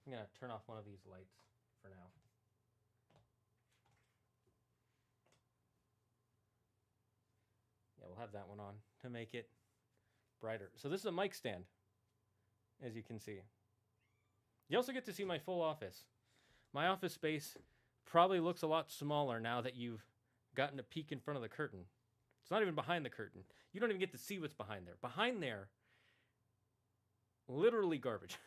I'm gonna turn off one of these lights for now. Yeah, we'll have that one on to make it brighter. So this is a mic stand, as you can see. You also get to see my full office. My office space probably looks a lot smaller now that you've gotten a peek in front of the curtain. It's not even behind the curtain. You don't even get to see what's behind there. Behind there, literally garbage.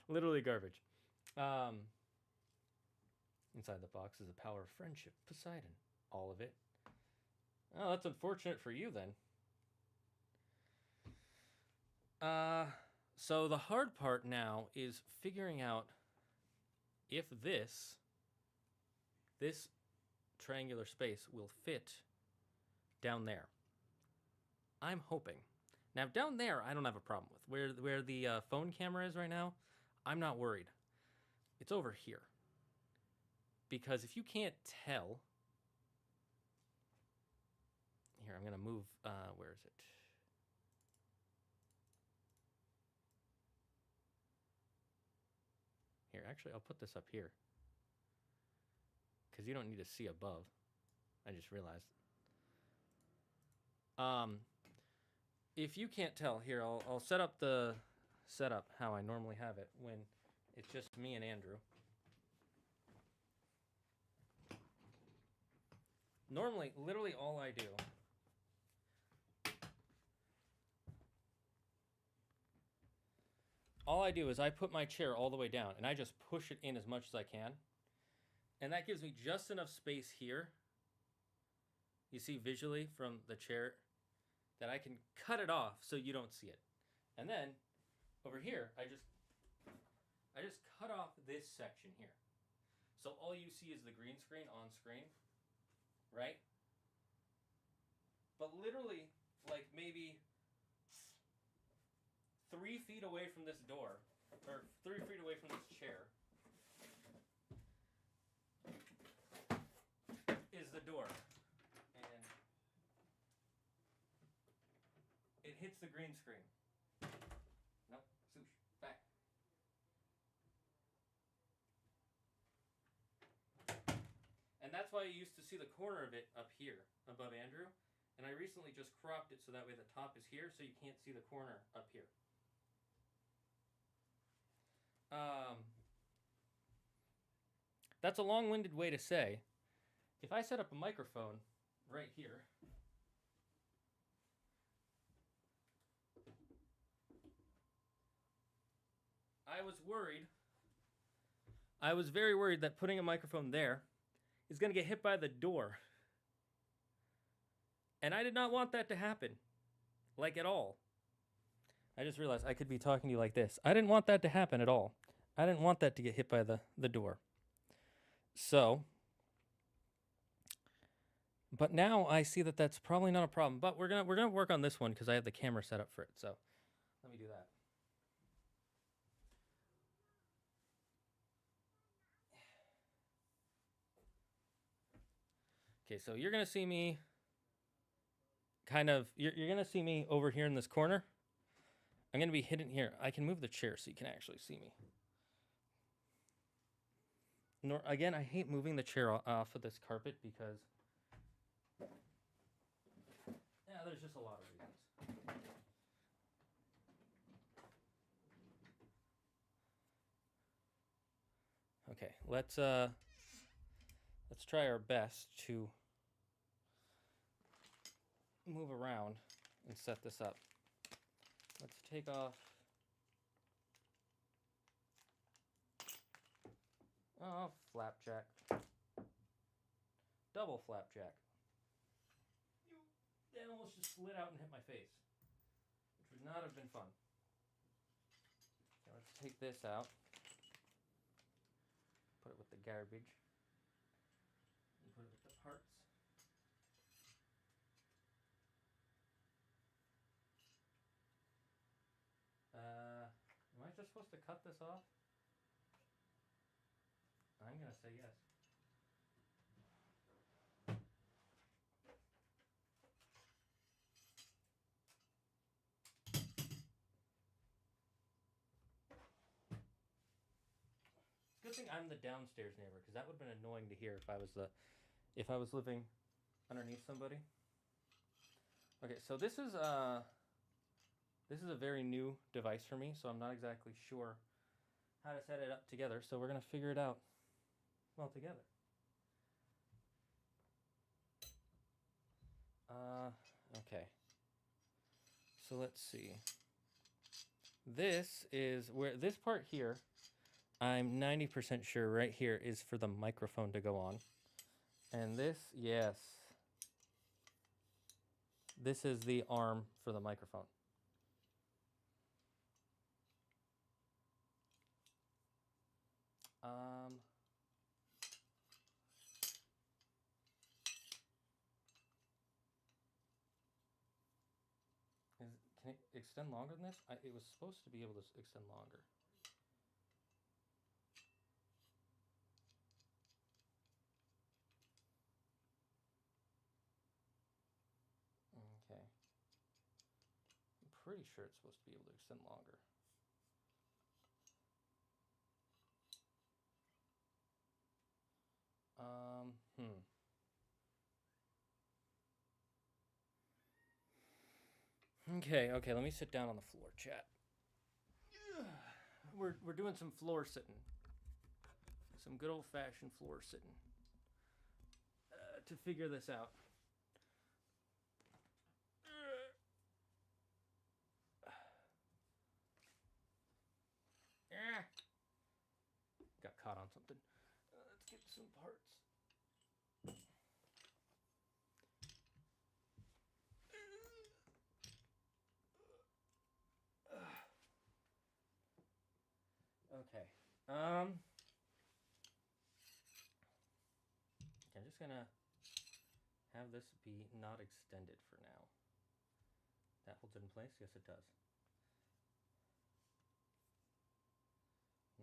Literally garbage. Inside the box is the power of friendship, Poseidon. All of it. Oh, that's unfortunate for you then. So the hard part now is figuring out if this triangular space will fit down there. I'm hoping. Now down there, I don't have a problem with. Where the phone camera is right now, I'm not worried. It's over here. Because if you can't tell, here, I'm going to move, where is it? Here, actually, I'll put this up here. Because you don't need to see above. I just realized. If you can't tell, here, I'll set up the setup how I normally have it when it's just me and Andrew. Normally, literally all I do is I put my chair all the way down and I just push it in as much as I can. And that gives me just enough space here. You see visually from the chair that I can cut it off so you don't see it. And then over here, I just cut off this section here. So all you see is the green screen on screen, right? But literally, like maybe 3 feet away from this door, or 3 feet away from this chair, is the door. And it hits the green screen. Nope, swoosh, back. And that's why you used to see the corner of it up here, above Andrew. And I recently just cropped it so that way the top is here, so you can't see the corner up here. That's a long-winded way to say, if I set up a microphone right here, I was very worried that putting a microphone there is going to get hit by the door. And I did not want that to happen, like at all. I just realized I could be talking to you like this. I didn't want that to happen at all. I didn't want that to get hit by the door. So, but now I see that that's probably not a problem. But we're gonna work on this one because I have the camera set up for it. So, let me do that. Okay, so you're gonna see me you're gonna see me over here in this corner. I'm gonna be hidden here. I can move the chair so you can actually see me. Again, I hate moving the chair off of this carpet because there's just a lot of reasons. Okay, let's try our best to move around and set this up. Let's take off. Oh, flapjack. Double flapjack. That almost just slid out and hit my face, which would not have been fun. Okay, let's take this out. Put it with the garbage. And put it with the parts. Am I just supposed to cut this off? I'm gonna say yes. Good thing I'm the downstairs neighbor, because that would have been annoying to hear if I was living underneath somebody. Okay, so this is This is a very new device for me, so I'm not exactly sure how to set it up together. So we're going to figure it out, well, together. Okay. So let's see. This is where this part here, I'm 90% sure right here is for the microphone to go on. And this, yes. This is the arm for the microphone. Can it extend longer than this? It was supposed to be able to extend longer. Okay. I'm pretty sure it's supposed to be able to extend longer. Okay, let me sit down on the floor, chat. We're doing some floor sitting. Some good old-fashioned floor sitting. To figure this out. Got caught on something. Let's get some parts. Okay. I'm just gonna have this be not extended for now. That holds it in place? Yes, it does.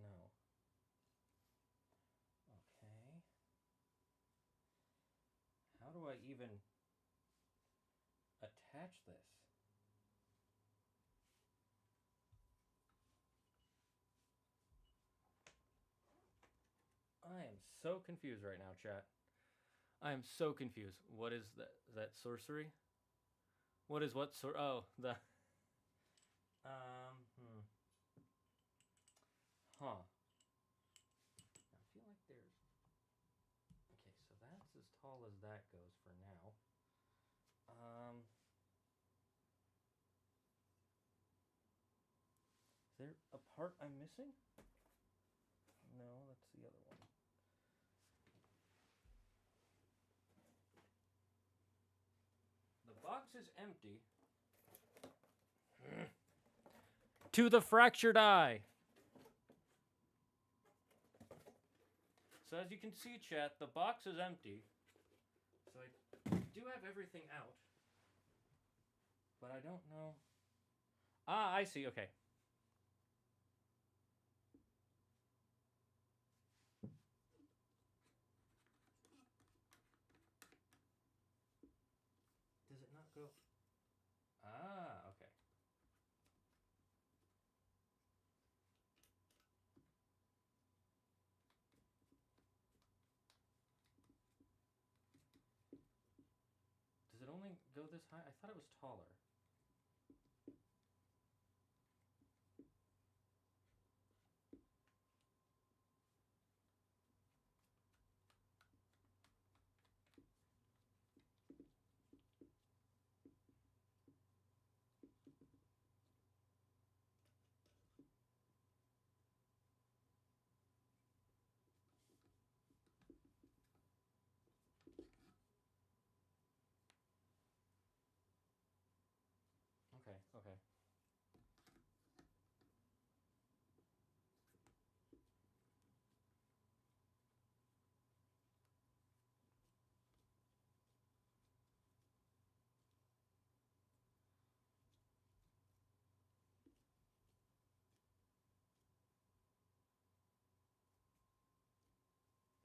No. Okay. How do I even attach this? I am so confused right now, chat. I am so confused. What is that? Is that sorcery? What is what sort? Oh, the. Huh. I feel like there's. Okay, so that's as tall as that goes for now. Is there a part I'm missing? No, that's the other one. The box is empty. To the fractured eye. So as you can see, chat, the box is empty. So I do have everything out. But I don't know. Ah, I see. Okay. Does it not go? Ah, okay. Does it only go this high? I thought it was taller. Okay.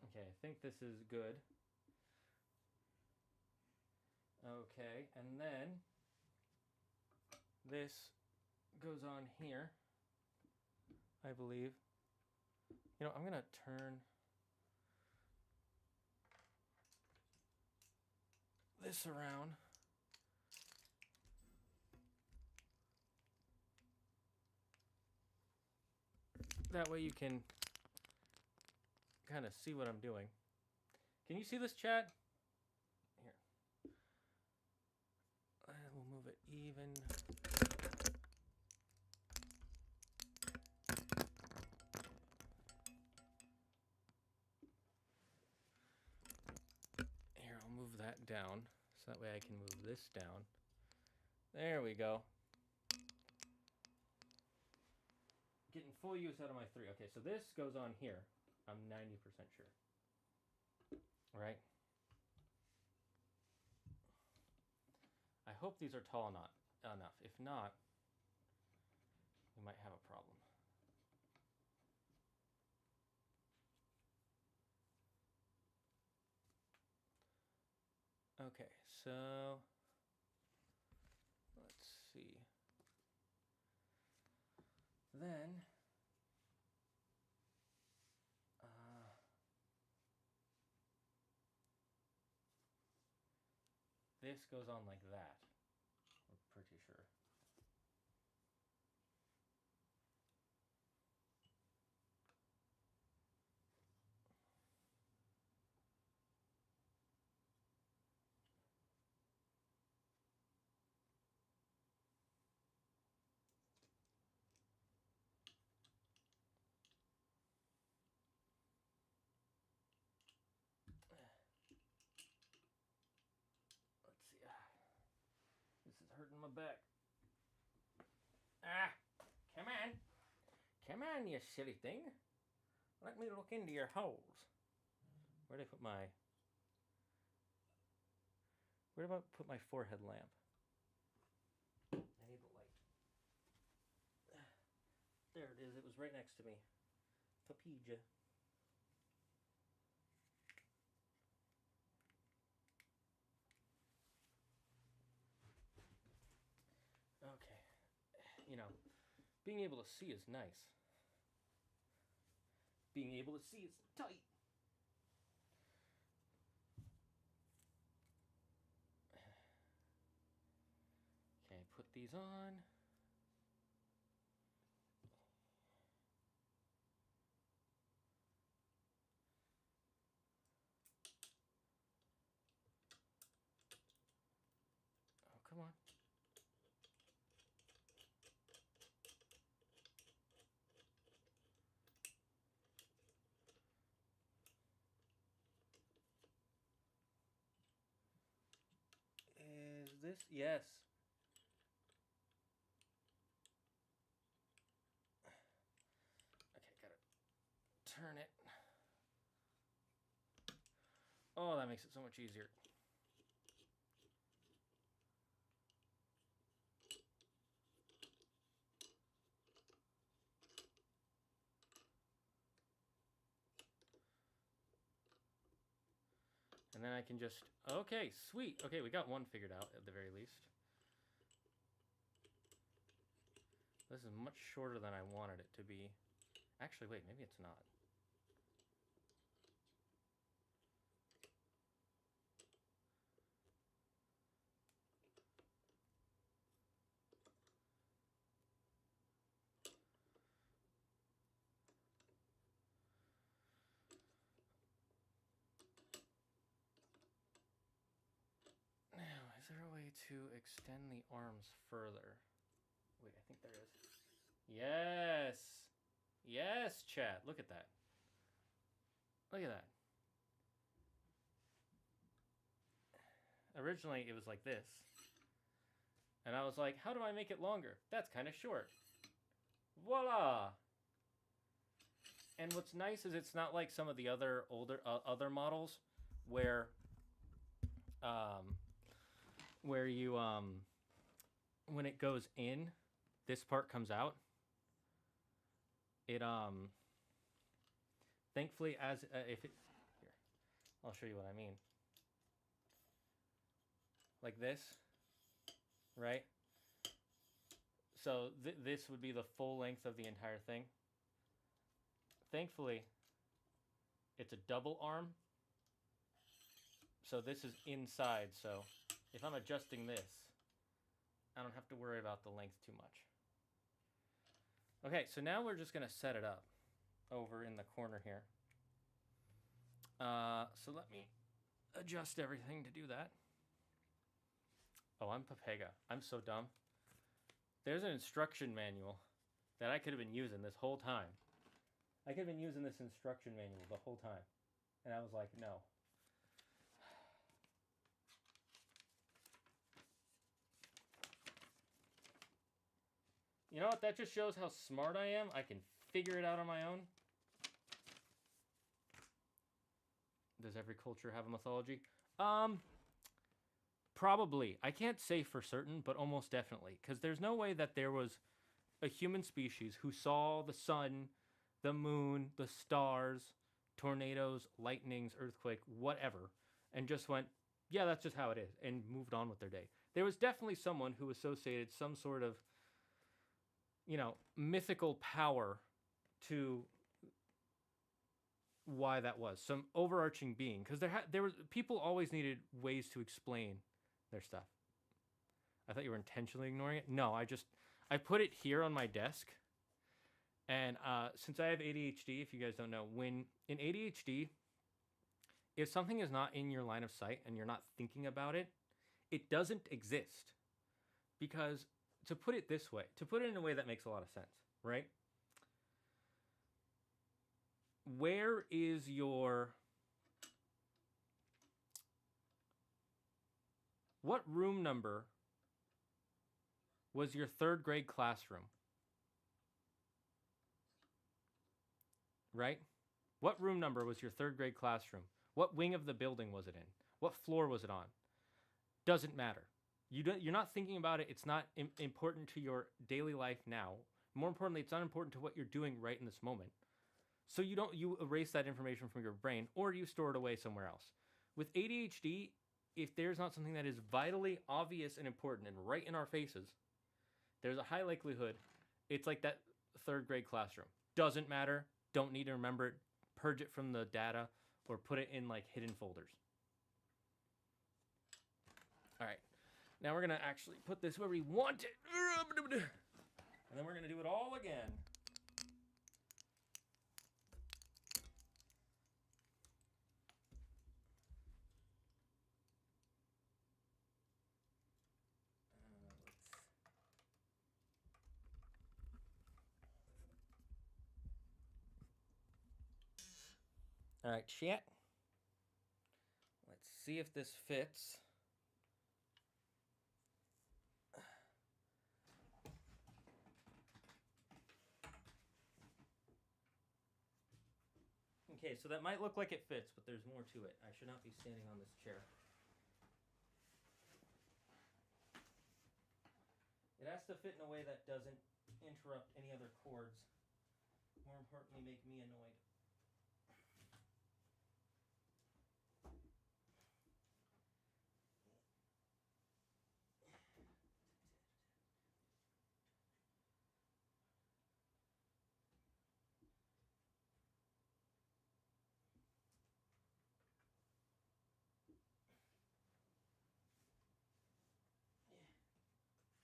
Okay, I think this is good. Okay, and then this goes on here, I believe. You know, I'm gonna turn this around. That way you can kind of see what I'm doing. Can you see this, chat? Here. We'll move it even. Here, I'll move that down. So that way I can move this down. There we go. Getting full use out of my 3. Okay, so this goes on here. I'm 90% sure. All right. I hope these are tall enough. If not, we might have a problem. Okay, so let's see. Then this goes on like that. I'm pretty sure. Let's see. This is hurting my back. Ah! Come on! Come on, you silly thing. Let me look into your holes. Where'd I put my... Where did I put my forehead lamp? I need the light. There it is. It was right next to me. Papija. Okay. You know, being able to see is nice. Being able to see is tight. Okay, put these on. Oh, come on. Is this? Yes. Okay, gotta turn it. Oh, that makes it so much easier. And then I can just, okay, sweet. Okay, we got one figured out at the very least. This is much shorter than I wanted it to be. Actually, wait, maybe it's not. Now, is there a way to extend the arms further? Wait, I think there is. Yes! Yes, chat. Look at that. Look at that. Originally, it was like this. And I was like, how do I make it longer? That's kind of short. Voila! And what's nice is it's not like some of the other older other models where you when it goes in, this part comes out. It thankfully as if it here, I'll show you what I mean. Like this, right? So this would be the full length of the entire thing. Thankfully, it's a double arm. So this is inside, so if I'm adjusting this, I don't have to worry about the length too much. Okay, so now we're just gonna set it up. over in the corner here. So let me adjust everything to do that. Oh, I'm Papega. I'm so dumb. There's an instruction manual that I could have been using this whole time. I could have been using this instruction manual the whole time. And I was like, no. You know what? That just shows how smart I am. I can figure it out on my own. Does every culture have a mythology? Probably. I can't say for certain, but almost definitely. Because there's no way that there was a human species who saw the sun, the moon, the stars, tornadoes, lightnings, earthquake, whatever, and just went, yeah, that's just how it is, and moved on with their day. There was definitely someone who associated some sort of, mythical power to why that was. Some overarching being. Because there was people always needed ways to explain their stuff. I thought you were intentionally ignoring it. No, I put it here on my desk. And since I have ADHD, if you guys don't know, when in ADHD, if something is not in your line of sight and you're not thinking about it, it doesn't exist. Because to put it this way, to put it in a way that makes a lot of sense, right? Where is what room number was your third grade classroom? Right? What room number was your third grade classroom? What wing of the building was it in? What floor was it on? Doesn't matter. You're not thinking about it. It's not important to your daily life now. More importantly, it's not important to what you're doing right in this moment. So you erase that information from your brain, or you store it away somewhere else. With ADHD, if there's not something that is vitally obvious and important and right in our faces, there's a high likelihood it's like that third grade classroom. Doesn't matter. Don't need to remember it. Purge it from the data or put it in like hidden folders. All right. Now we're going to actually put this where we want it. And then we're going to do it all again. All right, chat. Let's see if this fits. Okay, so that might look like it fits, but there's more to it. I should not be standing on this chair. It has to fit in a way that doesn't interrupt any other cords. More importantly, make me annoyed.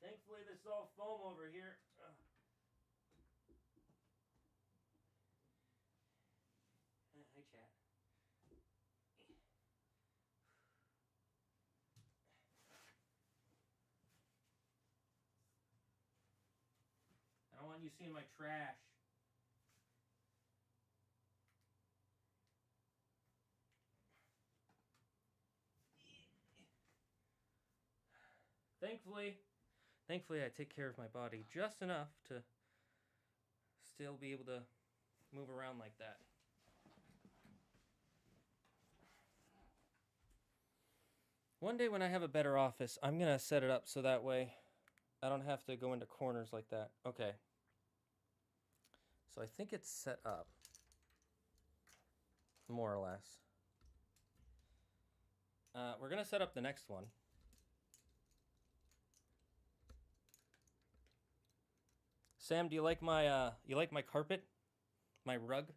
Thankfully, this is all foam over here. Hi, chat. I don't want you seeing my trash. Thankfully, I take care of my body just enough to still be able to move around like that. One day when I have a better office, I'm going to set it up so that way I don't have to go into corners like that. Okay. So I think it's set up, more or less. We're going to set up the next one. Sam, do you like my carpet? My rug?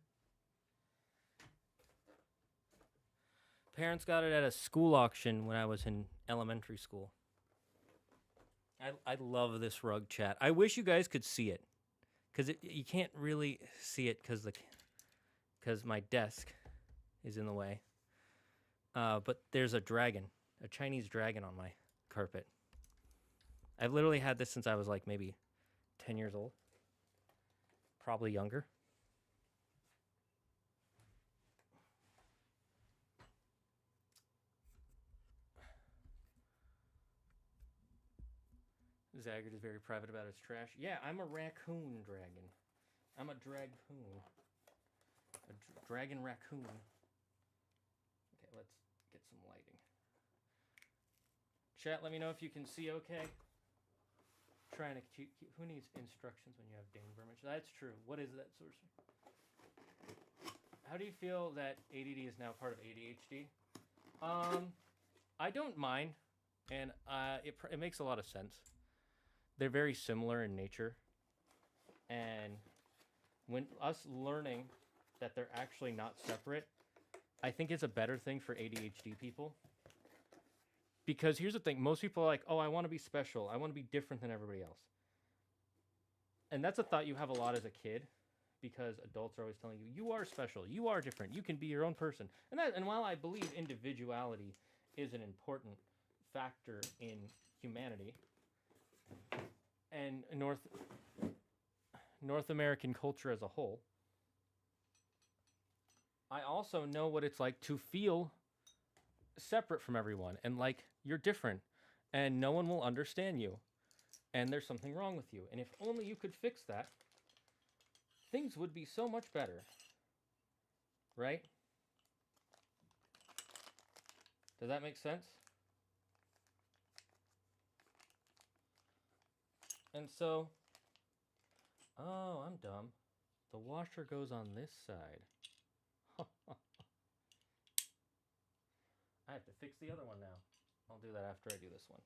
Parents got it at a school auction when I was in elementary school. I love this rug, chat. I wish you guys could see it. Because you can't really see it because because my desk is in the way. But there's a dragon, a Chinese dragon on my carpet. I've literally had this since I was like maybe 10 years old. Probably younger. Zagard is very private about his trash. Yeah, I'm a raccoon dragon. I'm a dragpoon. A dragon raccoon. Okay, let's get some lighting. Chat, let me know if you can see okay. Trying to keep, who needs instructions when you have dainbermage? That's true. What is that, sorcerer? How do you feel that ADD is now part of ADHD? I don't mind, and it makes a lot of sense. They're very similar in nature, and when us learning that they're actually not separate, I think it's a better thing for ADHD people. Because here's the thing, most people are like, oh, I want to be special. I want to be different than everybody else. And that's a thought you have a lot as a kid, because adults are always telling you, you are special, you are different, you can be your own person. And while I believe individuality is an important factor in humanity, and North American culture as a whole, I also know what it's like to feel separate from everyone, and like you're different, and no one will understand you, and there's something wrong with you. And if only you could fix that, things would be so much better, right? Does that make sense? And so, oh, I'm dumb. The washer goes on this side. I have to fix the other one now. I'll do that after I do this one.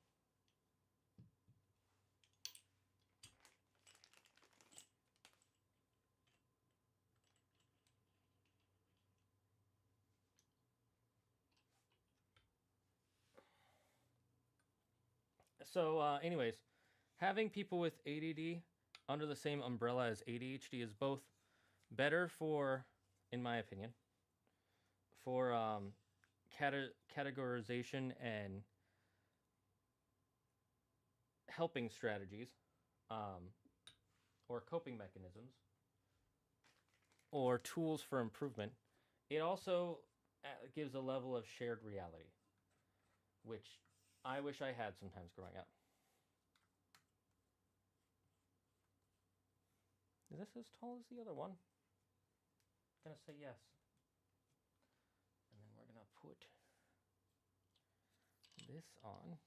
So, anyways, having people with ADD under the same umbrella as ADHD is both better for, in my opinion, for categorization and helping strategies, or coping mechanisms, or tools for improvement. It also gives a level of shared reality, which I wish I had sometimes growing up. Is this as tall as the other one? I'm gonna say yes. And then we're gonna put this on.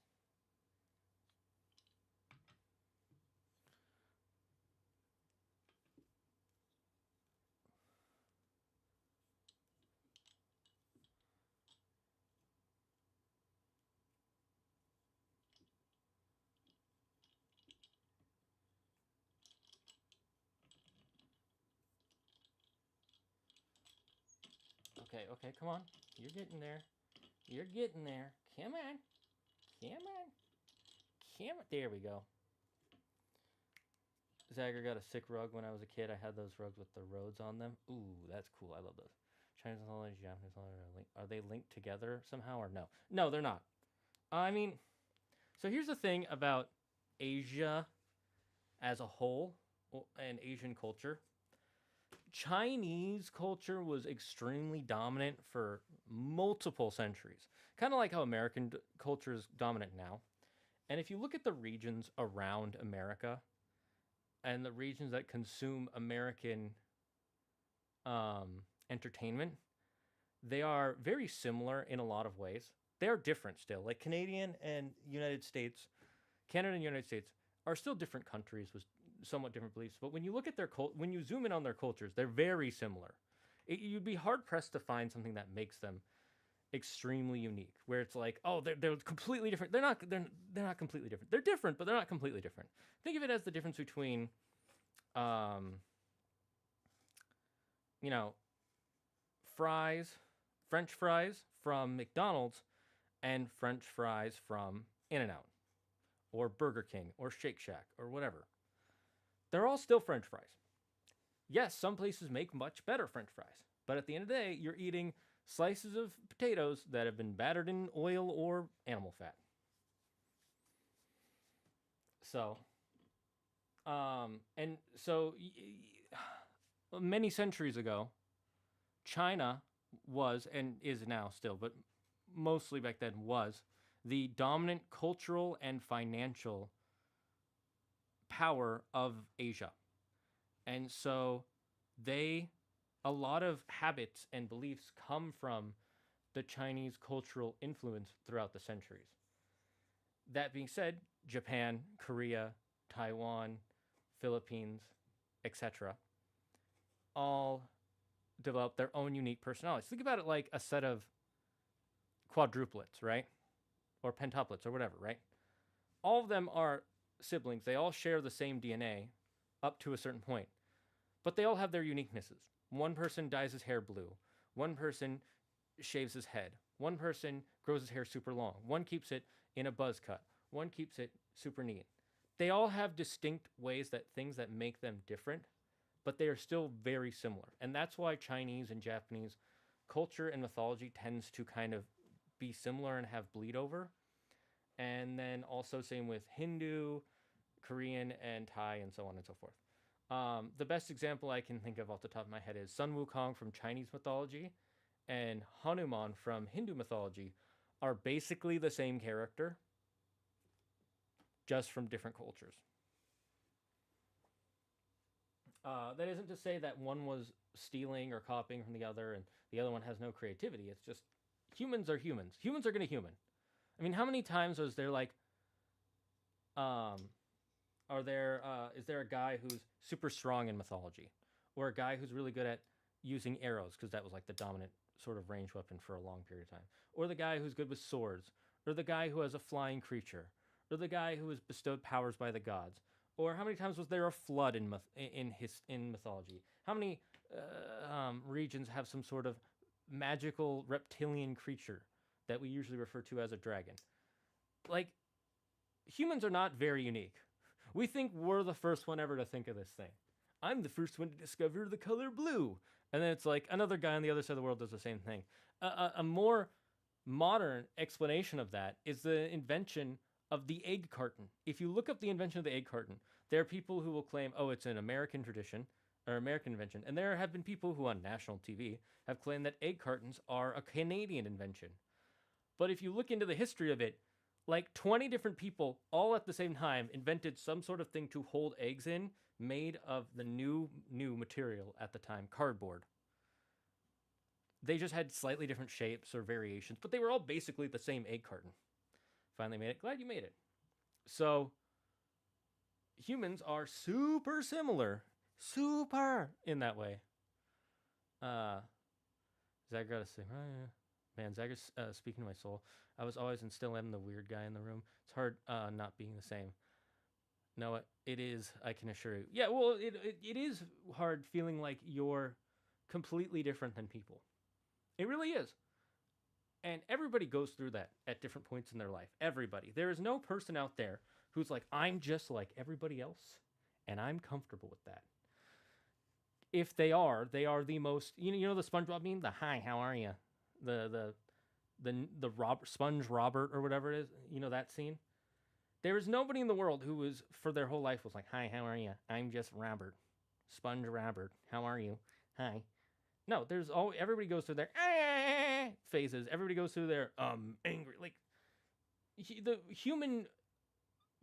Okay, come on. You're getting there. You're getting there. Come on. Come on. Come on. There we go. Zagger got a sick rug when I was a kid. I had those rugs with the roads on them. Ooh, that's cool. I love those. Chinese mythology, Japanese mythology, are they linked together somehow or no? No, they're not. I mean, so here's the thing about Asia as a whole and Asian culture. Chinese culture was extremely dominant for multiple centuries, kind of like how American culture is dominant now. And if you look at the regions around America and the regions that consume American entertainment, they are very similar in a lot of ways. They are different still. Like Canada and United States are still different countries with somewhat different beliefs. But when you look at their when you zoom in on their cultures, they're very similar. You'd be hard pressed to find something that makes them extremely unique, where it's like, oh, they're completely different. They're not completely different. They're different, but they're not completely different. Think of it as the difference between, French fries from McDonald's and French fries from In-N-Out or Burger King or Shake Shack or whatever. They're all still French fries. Yes, some places make much better French fries. But at the end of the day, you're eating slices of potatoes that have been battered in oil or animal fat. So, and so many centuries ago, China was and is now still, but mostly back then was the dominant cultural and financial power of Asia. And so a lot of habits and beliefs come from the Chinese cultural influence throughout the centuries. That being said, Japan, Korea, Taiwan, Philippines, etc., all develop their own unique personalities. Think about it like a set of quadruplets, right? Or pentuplets or whatever, right? All of them are siblings. They all share the same DNA up to a certain point, but they all have their uniquenesses. One person dyes his hair blue. One person shaves his head. One person grows his hair super long. One keeps it in a buzz cut. One keeps it super neat. They all have distinct ways things that make them different, but they are still very similar. And that's why Chinese and Japanese culture and mythology tends to kind of be similar and have bleed over. And then also same with Hindu, Korean, and Thai, and so on and so forth. The best example I can think of off the top of my head is Sun Wukong from Chinese mythology and Hanuman from Hindu mythology are basically the same character, just from different cultures. That isn't to say that one was stealing or copying from the other and the other one has no creativity. It's just humans are humans. Humans are going to human. I mean, how many times was there like, is there a guy who's super strong in mythology, or a guy who's really good at using arrows because that was like the dominant sort of range weapon for a long period of time, or the guy who's good with swords, or the guy who has a flying creature, or the guy who was bestowed powers by the gods, or how many times was there a flood in mythology? How many regions have some sort of magical reptilian creature that we usually refer to as a dragon? Like, humans are not very unique. We think we're the first one ever to think of this thing. I'm the first one to discover the color blue. And then it's like another guy on the other side of the world does the same thing. A more modern explanation of that is the invention of the egg carton. If you look up the invention of the egg carton, there are people who will claim, oh, it's an American tradition or American invention. And there have been people who on national TV have claimed that egg cartons are a Canadian invention. But if you look into the history of it, like 20 different people all at the same time invented some sort of thing to hold eggs in made of the new material at the time, cardboard. They just had slightly different shapes or variations, but they were all basically the same egg carton. Finally made it. Glad you made it. So humans are super similar. Super in that way. Zagard say, oh, yeah. Man, Zagard's speaking to my soul. I was always and still am the weird guy in the room. It's hard not being the same. No, it is, I can assure you. Yeah, well, it is hard feeling like you're completely different than people. It really is. And everybody goes through that at different points in their life. Everybody. There is no person out there who's like, I'm just like everybody else, and I'm comfortable with that. If they are the most, you know the SpongeBob meme? The hi, how are you? The Sponge Robert or whatever it is, you know that scene? There is nobody in the world who was, for their whole life, was like, hi, how are you? I'm just Robert. Sponge Robert. How are you? Hi. No, everybody goes through their phases. Everybody goes through their angry. Like, the human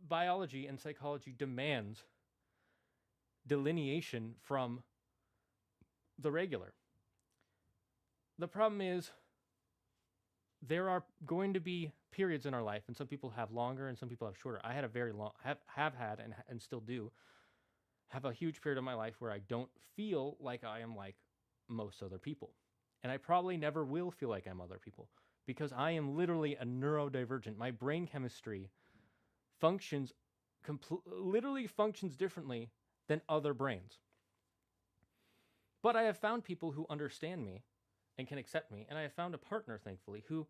biology and psychology demands delineation from the regular. The problem is, there are going to be periods in our life, and some people have longer and some people have shorter. I had a very long, have had and still do have a huge period of my life where I don't feel like I am like most other people. And I probably never will feel like I'm other people because I am literally a neurodivergent. My brain chemistry literally functions differently than other brains. But I have found people who understand me and can accept me. And I have found a partner, thankfully, who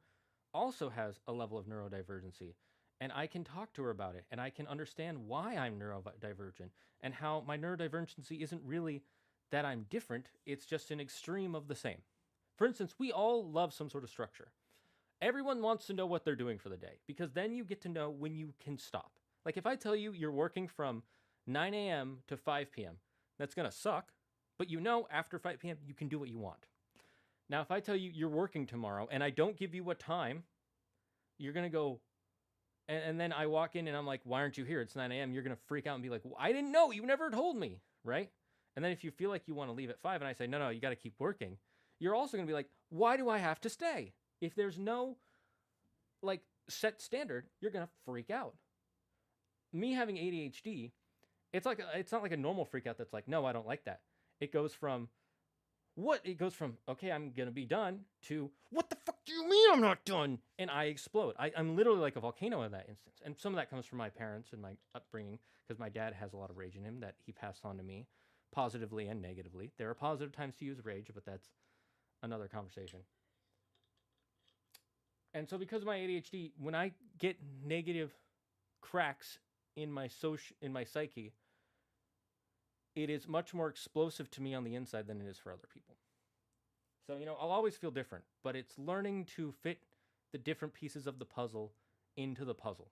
also has a level of neurodivergency. And I can talk to her about it. And I can understand why I'm neurodivergent and how my neurodivergency isn't really that I'm different. It's just an extreme of the same. For instance, we all love some sort of structure. Everyone wants to know what they're doing for the day because then you get to know when you can stop. Like if I tell you you're working from 9 a.m. to 5 p.m., that's going to suck, but you know after 5 p.m. you can do what you want. Now, if I tell you you're working tomorrow and I don't give you a time, you're going to go, and then I walk in and I'm like, why aren't you here? It's 9 a.m. You're going to freak out and be like, well, I didn't know. You never told me, right? And then if you feel like you want to leave at 5 and I say, no, you got to keep working, you're also going to be like, why do I have to stay? If there's no like set standard, you're going to freak out. Me having ADHD, it's not like a normal freak out that's like, no, I don't like that. It goes from okay, I'm gonna be done to what the fuck do you mean I'm not done? And I explode. I'm literally like a volcano in that instance. And some of that comes from my parents and my upbringing, because my dad has a lot of rage in him that he passed on to me, positively and negatively. There are positive times to use rage, but that's another conversation. And so because of my ADHD, when I get negative cracks in my psyche, it is much more explosive to me on the inside than it is for other people. So, I'll always feel different, but it's learning to fit the different pieces of the puzzle into the puzzle.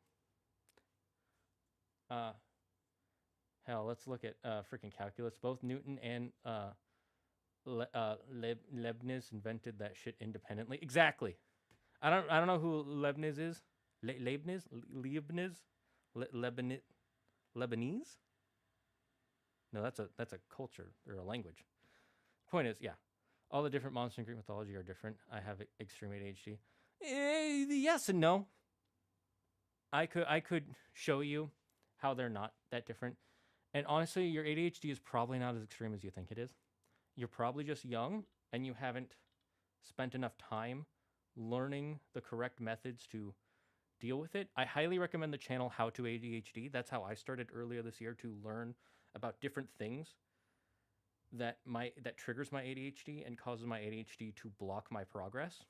Hell, let's look at freaking calculus. Both Newton and Leibniz invented that shit independently. Exactly. I don't know who Leibniz is. Leibniz? Lebanese? No, that's a culture or a language. Point is, yeah, all the different monsters in Greek mythology are different. I have extreme ADHD. Yes and no. I could show you how they're not that different. And honestly, your ADHD is probably not as extreme as you think it is. You're probably just young and you haven't spent enough time learning the correct methods to deal with it. I highly recommend the channel How to ADHD. That's how I started earlier this year to learn about different things that triggers my ADHD and causes my ADHD to block my progress.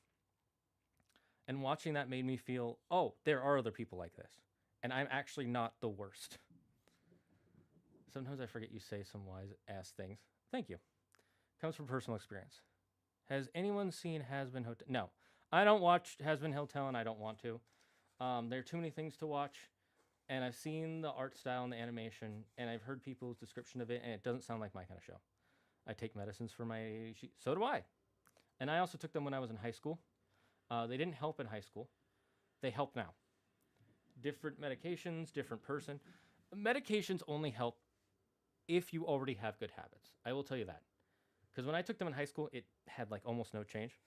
And watching that made me feel, oh, there are other people like this. And I'm actually not the worst. Sometimes I forget you say some wise ass things. Thank you. Comes from personal experience. Has anyone seen Hazbin Hotel? No. I don't watch Hazbin Hotel and I don't want to. There are too many things to watch. And I've seen the art style and the animation, and I've heard people's description of it, and it doesn't sound like my kind of show. I take medicines for my ADHD. So do I. And I also took them when I was in high school. They didn't help in high school. They help now. Different medications, different person. Medications only help if you already have good habits. I will tell you that. Because when I took them in high school, it had like almost no change.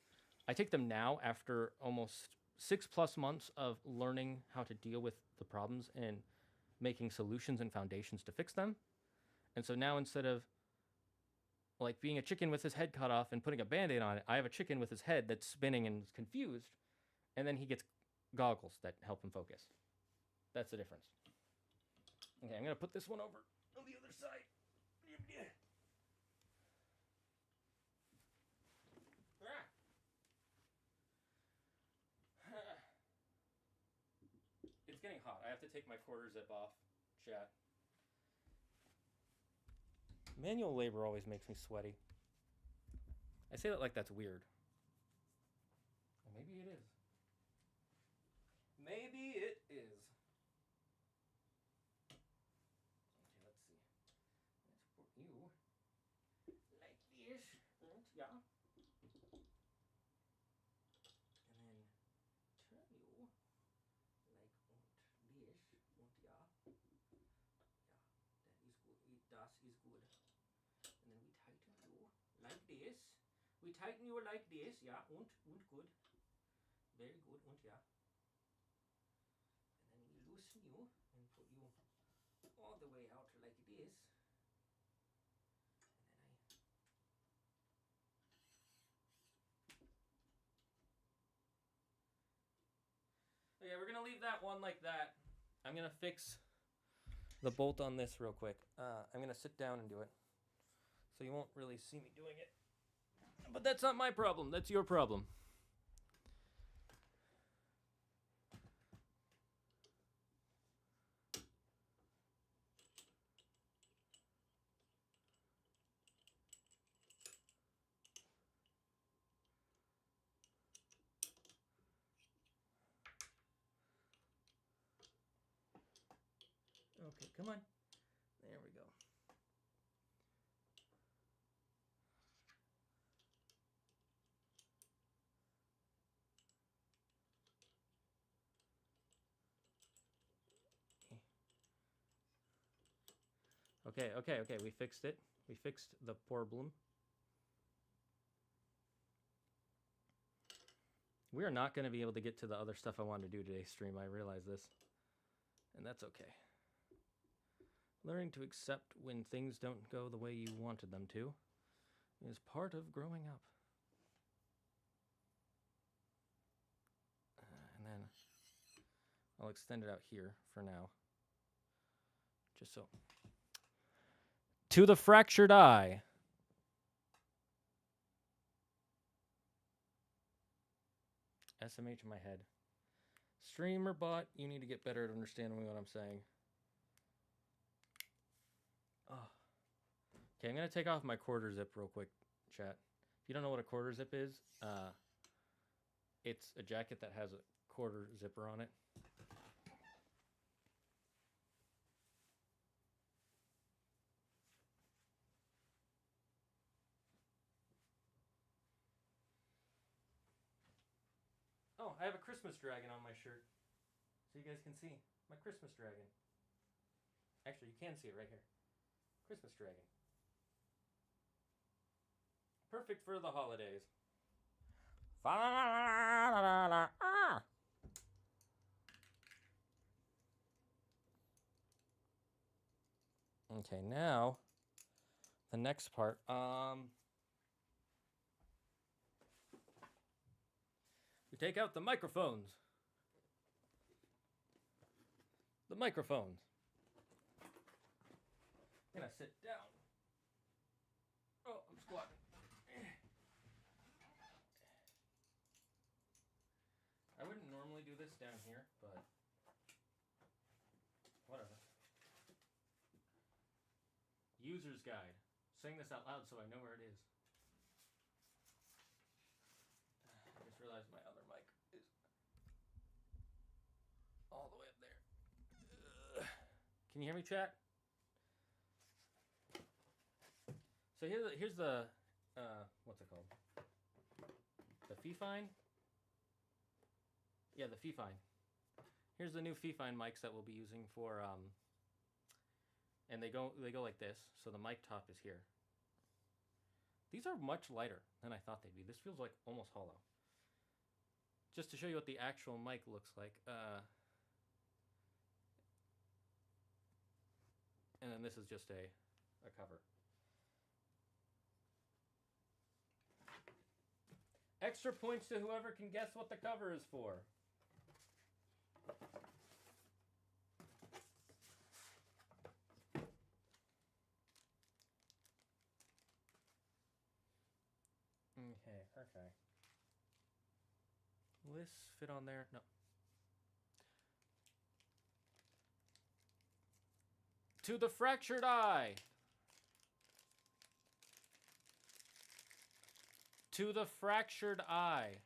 I take them now after almost 6+ months of learning how to deal with the problems and making solutions and foundations to fix them. And so now instead of like being a chicken with his head cut off and putting a Band-Aid on it, I have a chicken with his head that's spinning and is confused, and then he gets goggles that help him focus. That's the difference. Okay, I'm going to put this one over on the other side. It's getting hot. I have to take my quarter zip off, chat. Manual labor always makes me sweaty. I say that like that's weird. Or maybe it is. Maybe it is. Okay, let's see. Let's put you like this. Yeah. And then turn you like this. Yeah. Yeah, that is good. Das is good. And then we tighten you like this. We tighten you like this, yeah, und good. Very good, und yeah. And then we loosen you and put you all the way out like this. And then okay, we're gonna leave that one like that. I'm gonna fix the bolt on this real quick. I'm gonna sit down and do it. So you won't really see me doing it. But that's not my problem, that's your problem. Okay, come on. There we go. Okay. We fixed it. We fixed the problem. We are not going to be able to get to the other stuff I wanted to do today's stream. I realize this. And that's okay. Learning to accept when things don't go the way you wanted them to is part of growing up. And then I'll extend it out here for now. Just so. To the fractured eye. SMH in my head. Streamer bot, you need to get better at understanding what I'm saying. Oh. Okay, I'm going to take off my quarter zip real quick, chat. If you don't know what a quarter zip is, it's a jacket that has a quarter zipper on it. Oh, I have a Christmas dragon on my shirt. So you guys can see my Christmas dragon. Actually, you can see it right here. Christmas dragon. Perfect for the holidays. Okay, now the next part. We take out the microphones. The microphones. I'm gonna sit down. Oh, I'm squatting. I wouldn't normally do this down here, but whatever. User's guide. Saying this out loud so I know where it is. I just realized my other mic is all the way up there. Can you hear me, chat? So here's the what's it called? The Fifine? Yeah, the Fifine. Here's the new Fifine mics that we'll be using for and they go like this, so the mic top is here. These are much lighter than I thought they'd be. This feels like almost hollow. Just to show you what the actual mic looks like. And then this is just a cover. Extra points to whoever can guess what the cover is for. Okay. Will this fit on there? No. To the fractured eye. To the fractured eye.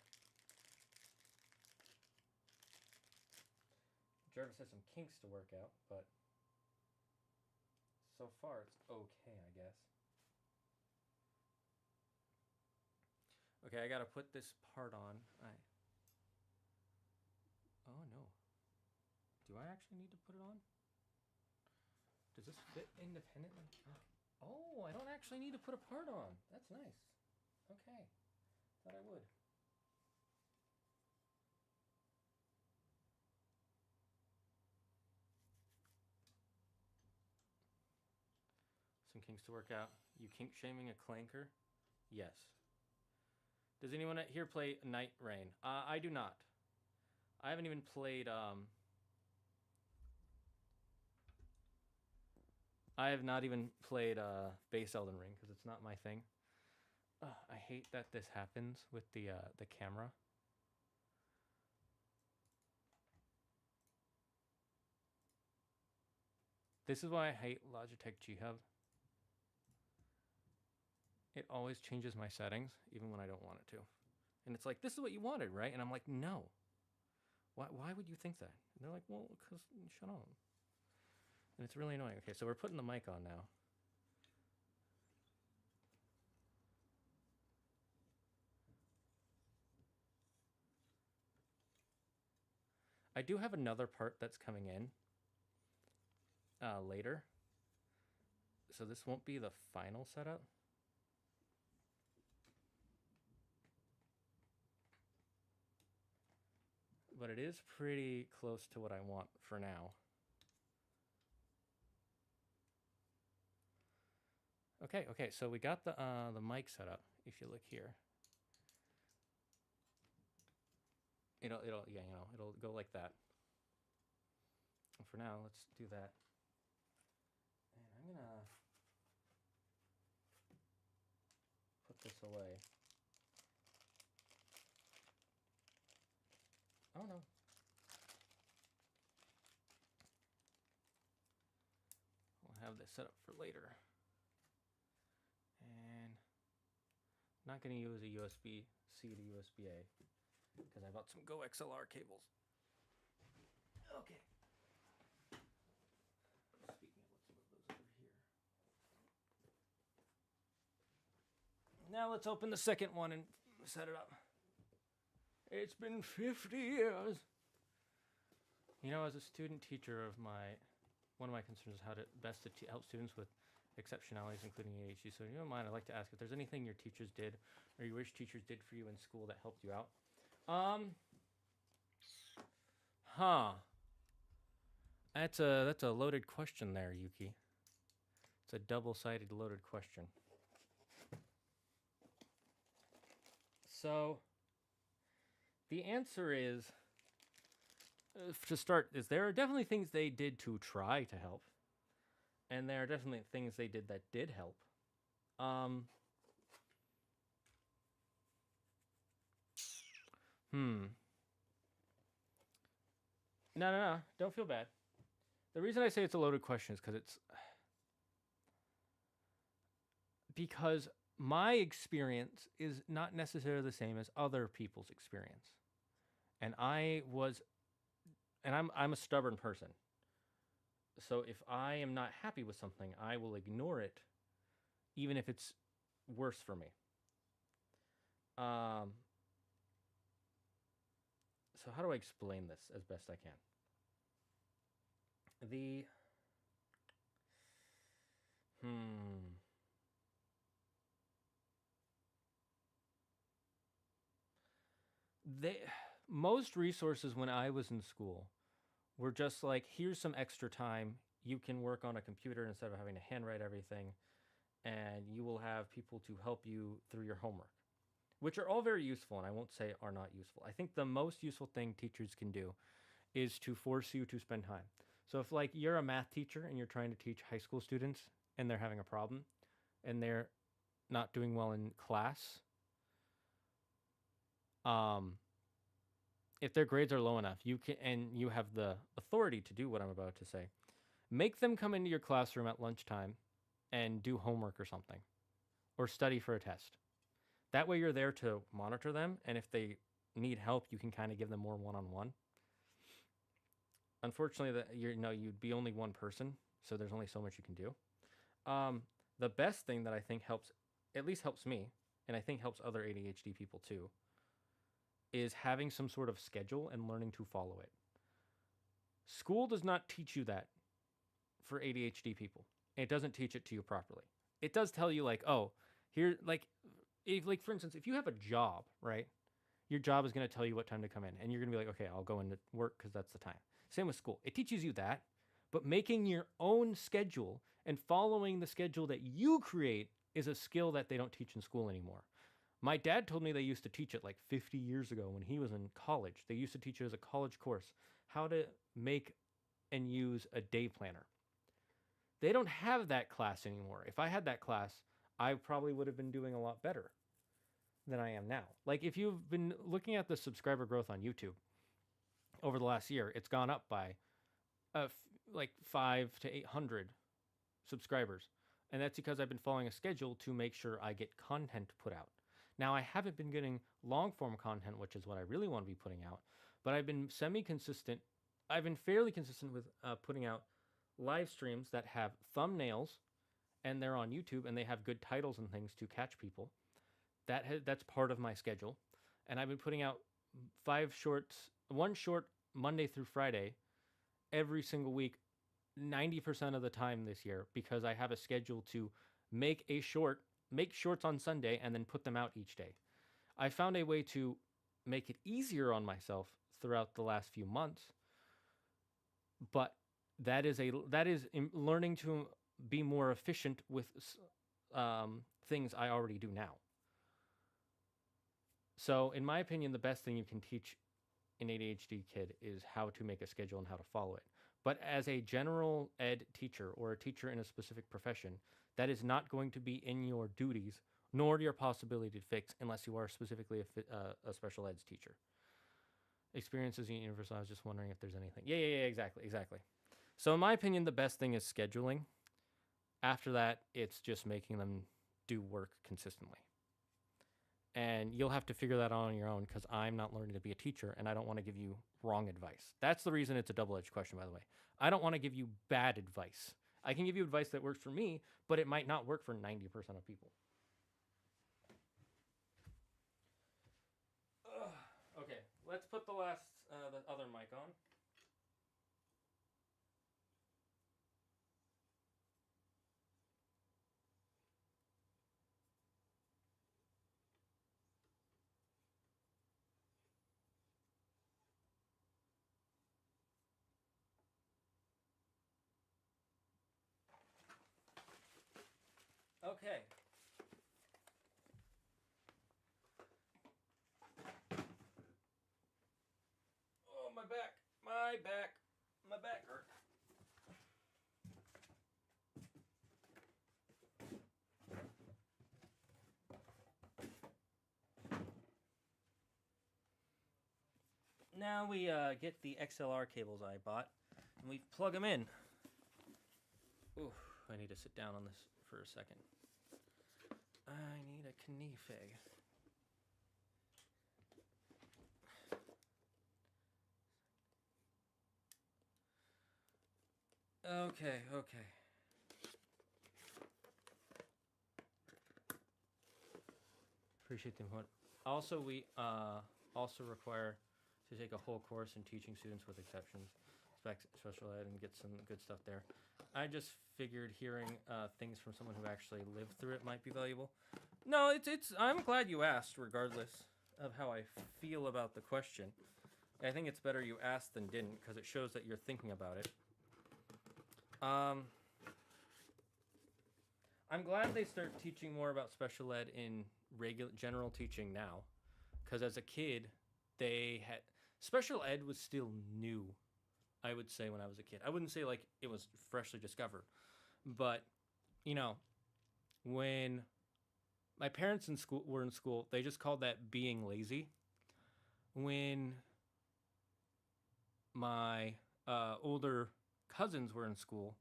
Jarvis has some kinks to work out, but so far it's okay, I guess. Okay, I gotta put this part on. Oh no. Do I actually need to put it on? Does this fit independently? Oh, I don't actually need to put a part on. That's nice. Okay. Thought I would. Some kinks to work out. You kink shaming a clanker? Yes. Does anyone here play Night Rain? I do not. I haven't even played I have not even played Base Elden Ring because it's not my thing. I hate that this happens with the camera. This is why I hate Logitech G Hub. It always changes my settings, even when I don't want it to. And it's like, this is what you wanted, right? And I'm like, no. Why would you think that? And they're like, well, because shut up. And it's really annoying. Okay, so we're putting the mic on now. I do have another part that's coming in later. So this won't be the final setup. But it is pretty close to what I want for now. Okay, so we got the mic set up. If you look here, it'll go like that. And for now, let's do that. And I'm gonna put this away. Oh no. We'll have this set up for later. And I'm not going to use a USB-C to USB-A because I bought some Go XLR cables. Okay. Speaking of, let's move those over here. Now let's open the second one and set it up. It's been 50 years. You know, as a student teacher of one of my concerns is how to best to help students with exceptionalities, including ADHD. So if you don't mind, I'd like to ask if there's anything your teachers did or you wish teachers did for you in school that helped you out. That's a loaded question there, Yuki. It's a double-sided loaded question. So the answer is, to start, is there are definitely things they did to try to help. And there are definitely things they did that did help. No. Don't feel bad. The reason I say it's a loaded question is because my experience is not necessarily the same as other people's experience. And I'm a stubborn person. So if I am not happy with something, I will ignore it, even if it's worse for me. So how do I explain this as best I can? Most resources when I was in school were just like, here's some extra time. You can work on a computer instead of having to handwrite everything, and you will have people to help you through your homework, which are all very useful, and I won't say are not useful. I think the most useful thing teachers can do is to force you to spend time. So if like you're a math teacher and you're trying to teach high school students and they're having a problem and they're not doing well in class, if their grades are low enough, you can, and you have the authority to do what I'm about to say, make them come into your classroom at lunchtime and do homework or something, or study for a test. That way you're there to monitor them, and if they need help, you can kind of give them more one-on-one. Unfortunately, you'd be only one person, so there's only so much you can do. The best thing that I think helps, at least helps me, and I think helps other ADHD people too, is having some sort of schedule and learning to follow it. School does not teach you that for ADHD people. It doesn't teach it to you properly. It does tell you like, oh, here, like for instance, if you have a job, right? Your job is going to tell you what time to come in, and you're going to be like, okay, I'll go into work because that's the time. Same with school. It teaches you that, but making your own schedule and following the schedule that you create is a skill that they don't teach in school anymore. My dad told me they used to teach it like 50 years ago when he was in college. They used to teach it as a college course, how to make and use a day planner. They don't have that class anymore. If I had that class, I probably would have been doing a lot better than I am now. Like if you've been looking at the subscriber growth on YouTube over the last year, it's gone up by like 500 to 800 subscribers. And that's because I've been following a schedule to make sure I get content put out. Now, I haven't been getting long-form content, which is what I really want to be putting out, but I've been semi-consistent. I've been fairly consistent with putting out live streams that have thumbnails and they're on YouTube and they have good titles and things to catch people. That's part of my schedule, and I've been putting out 1 short Monday through Friday every single week, 90% of the time this year, because I have a schedule to make shorts on Sunday and then put them out each day. I found a way to make it easier on myself throughout the last few months, but that is learning to be more efficient with things I already do now. So, in my opinion, the best thing you can teach an ADHD kid is how to make a schedule and how to follow it. But as a general ed teacher or a teacher in a specific profession, that is not going to be in your duties nor your possibility to fix unless you are specifically a special eds teacher. Experiences in universal. I was just wondering if there's anything. Yeah, exactly. So, in my opinion, the best thing is scheduling. After that, it's just making them do work consistently. And you'll have to figure that out on your own because I'm not learning to be a teacher and I don't want to give you wrong advice. That's the reason it's a double-edged question, by the way. I don't want to give you bad advice. I can give you advice that works for me, but it might not work for 90% of people. Okay, let's put the other mic on. Okay. Oh, my back hurt. Now we get the XLR cables I bought, and we plug them in. Ooh, I need to sit down on this for a second. I need a knife. Okay. Appreciate the input. Also, we also require to take a whole course in teaching students with exceptions, special ed, and get some good stuff there. I just figured hearing things from someone who actually lived through it might be valuable. No, it's. I'm glad you asked, regardless of how I feel about the question. I think it's better you asked than didn't because it shows that you're thinking about it. I'm glad they start teaching more about special ed in general teaching now, because as a kid, special ed was still new. I would say when I was a kid, I wouldn't say like it was freshly discovered, but when my parents were in school, they just called that being lazy. When my older cousins were in school,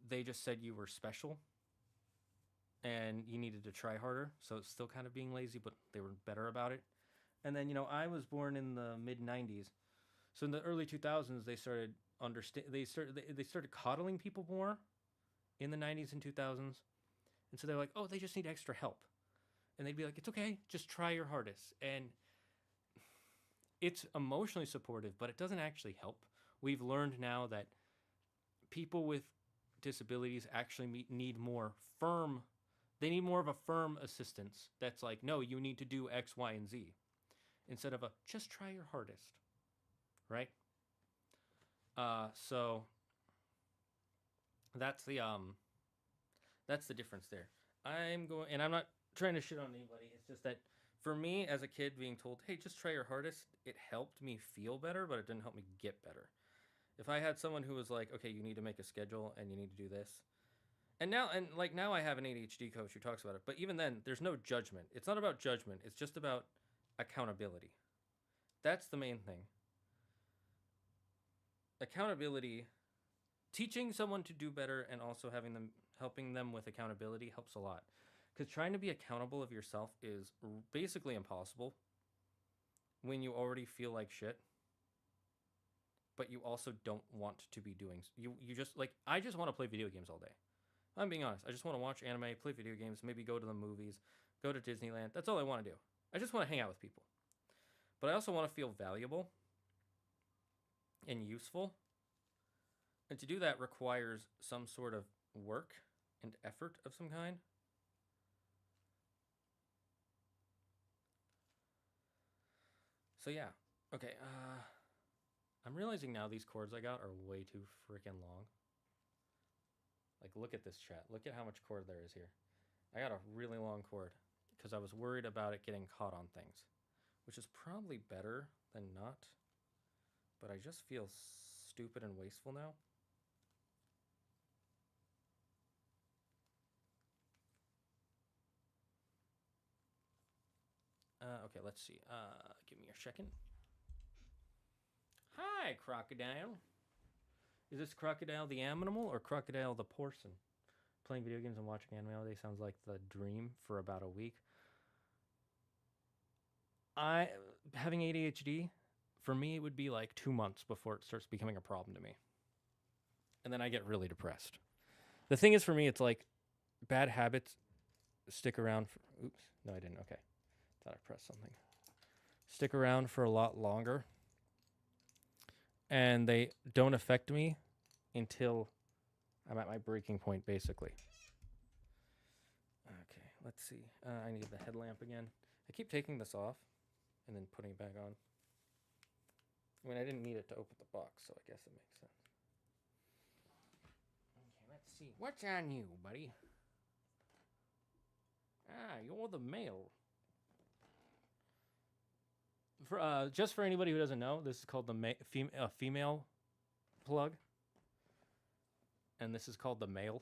they just said you were special and you needed to try harder. So it's still kind of being lazy, but they were better about it. And then, I was born in the mid 90s. So in the early 2000s, they started coddling people more in the 90s and 2000s. And so they're like, oh, they just need extra help. And they'd be like, it's okay, just try your hardest. And it's emotionally supportive, but it doesn't actually help. We've learned now that people with disabilities actually need more of a firm assistance that's like, no, you need to do X, Y, and Z, instead of just try your hardest, right? So that's the difference there. And I'm not trying to shit on anybody. It's just that for me as a kid being told, hey, just try your hardest, it helped me feel better, but it didn't help me get better. If I had someone who was like, okay, you need to make a schedule and you need to do this. And now I have an ADHD coach who talks about it. But even then, there's no judgment. It's not about judgment. It's just about accountability. That's the main thing. Accountability, teaching someone to do better and also helping them with accountability helps a lot. Because trying to be accountable of yourself is basically impossible when you already feel like shit. but you also don't want to be doing. You just like I just want to play video games all day. I'm being honest. I just want to watch anime, play video games, maybe go to the movies, go to Disneyland. That's all I want to do. I just want to hang out with people. But I also want to feel valuable and useful. And to do that requires some sort of work and effort of some kind. So yeah. Okay, I'm realizing now these cords I got are way too freaking long. Like, look at this, chat. Look at how much cord there is here. I got a really long cord because I was worried about it getting caught on things, which is probably better than not, but I just feel stupid and wasteful now. Okay, let's see. Give me a second. Hi, crocodile. Is this crocodile the animal or crocodile the person? Playing video games and watching anime all day sounds like the dream for about a week. Having ADHD, for me, it would be like 2 months before it starts becoming a problem to me. And then I get really depressed. The thing is, for me, it's like bad habits stick around for... Oops. No, I didn't. Okay. Thought I pressed something. Stick around for a lot longer. And they don't affect me until I'm at my breaking point, basically. Okay, let's see. I need the headlamp again. I keep taking this off and then putting it back on. I mean, I didn't need it to open the box, so I guess it makes sense. Okay, let's see. What's on you, buddy? Ah, you're the male. Just for anybody who doesn't know, this is called the female plug. And this is called the male.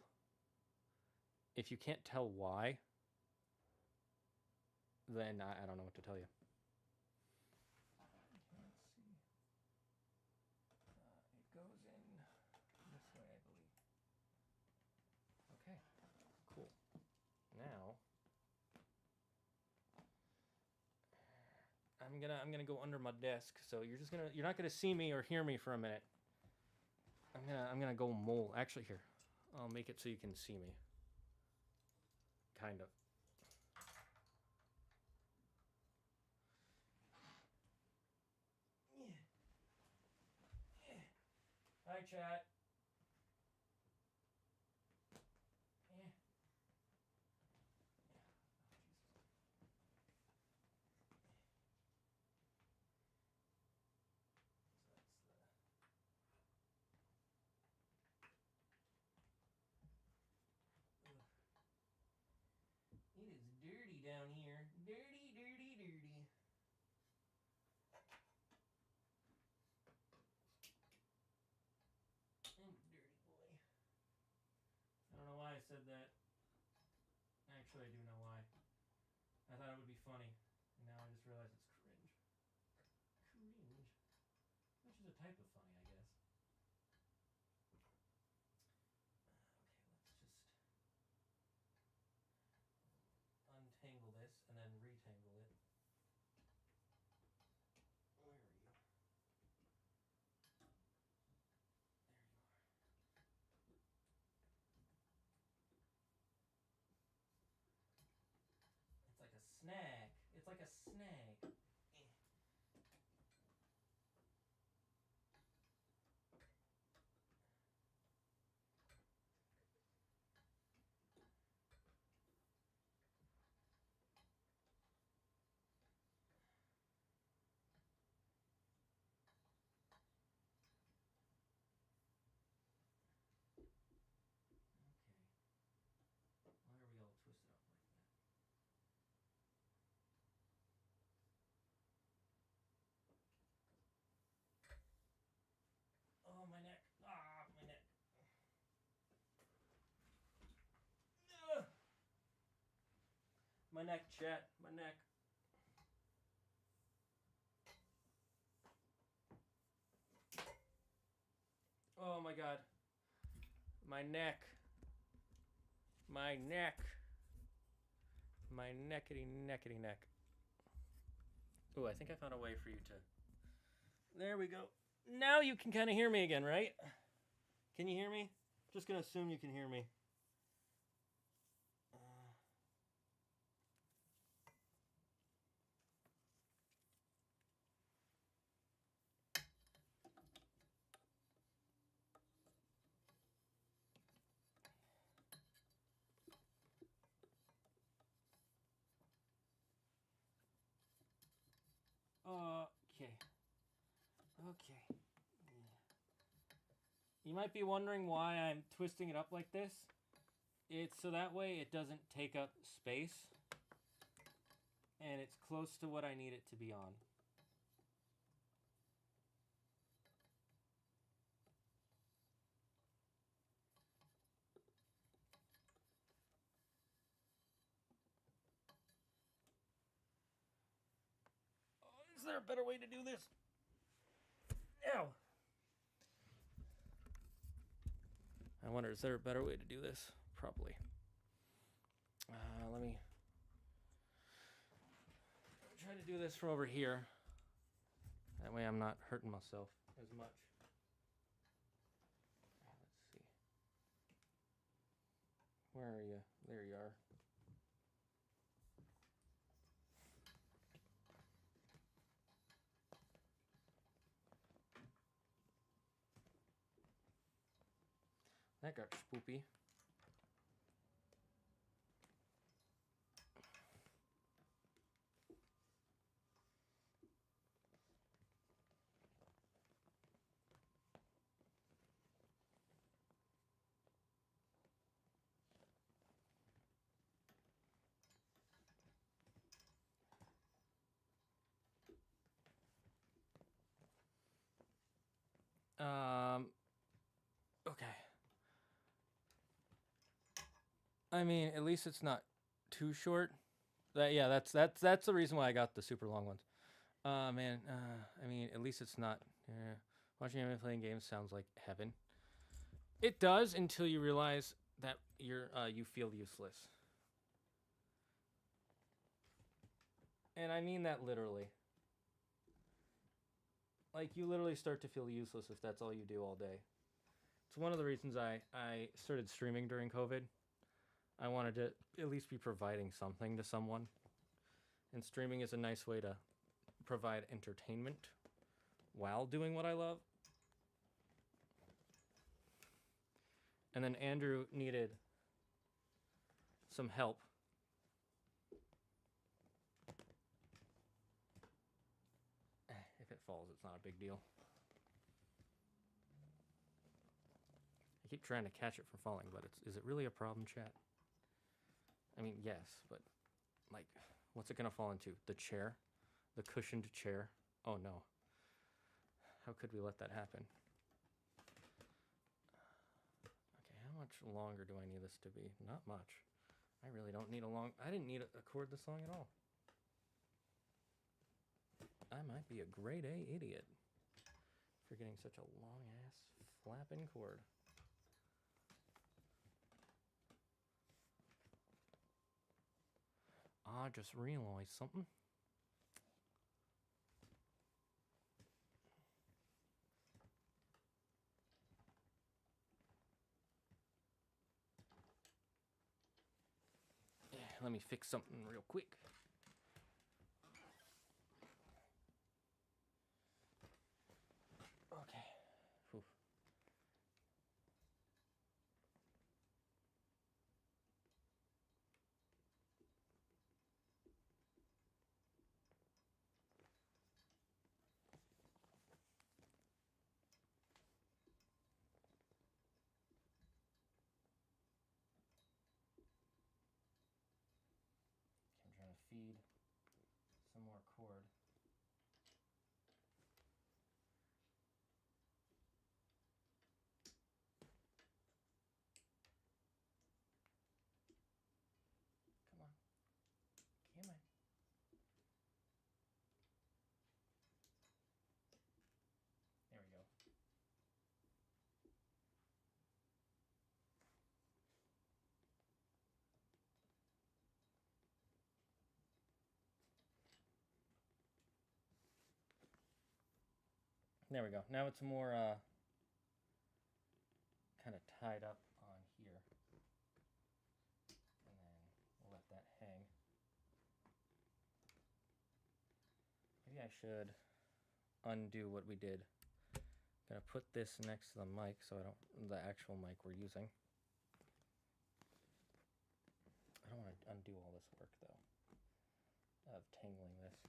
If you can't tell why, then I don't know what to tell you. Let's see. It goes in this way, I believe. Okay, cool. Now I'm gonna go under my desk, so you're not gonna see me or hear me for a minute. I'm gonna go mole. Actually, here, I'll make it so you can see me. Kind of. Hi, chat. It is dirty down here. Dirty, dirty, dirty. I'm a dirty boy. I don't know why I said that. Actually, I do know why. I thought it would be funny. And now I just realize it's cringe. Cringe. Which is a type of funny, I guess. Okay, let's just untangle this and then retangle it. Where are you? There you are. It's like a snack. It's like a snack. Why are we all twisted up like that? Oh, my neck. Ah, my neck. Ugh. My neck, chat. My neck. Oh my god. My neck. My neck. My neckety neckety neck. Oh, I think I found a way for you to... There we go. Now you can kind of hear me again, right? Can you hear me? Just gonna assume you can hear me. Okay. Okay. You might be wondering why I'm twisting it up like this. It's so that way it doesn't take up space. And it's close to what I need it to be on. Is there a better way to do this? Ow. I wonder, is there a better way to do this? Probably. Let me try to do this from over here. That way I'm not hurting myself as much. Let's see. Where are you? There you are. That got spoopy. Okay. I mean, at least it's not too short. That's the reason why I got the super long ones. Man, I mean, at least it's not. Watching anime playing games sounds like heaven. It does until you realize that you feel useless. And I mean that literally. Like, you literally start to feel useless if that's all you do all day. It's one of the reasons I started streaming during COVID. I wanted to at least be providing something to someone. And streaming is a nice way to provide entertainment while doing what I love. And then Andrew needed some help. If it falls, it's not a big deal. I keep trying to catch it from falling, but is it really a problem, chat? I mean, yes, but like, what's it gonna fall into? The chair? The cushioned chair? Oh no. How could we let that happen? Okay, how much longer do I need this to be? Not much. I really don't need I didn't need a cord this long at all. I might be a grade A idiot for getting such a long ass flapping cord. I just realized something. Let me fix something real quick. Okay. Whew. I'm trying to feed some more cord. Come on. Come on. There we go. There we go. Now it's more kind of tied up on here. And then we'll let that hang. Maybe I should undo what we did. Gonna put this next to the mic so I don't, the actual mic we're using. I don't want to undo all this work though, of tangling this.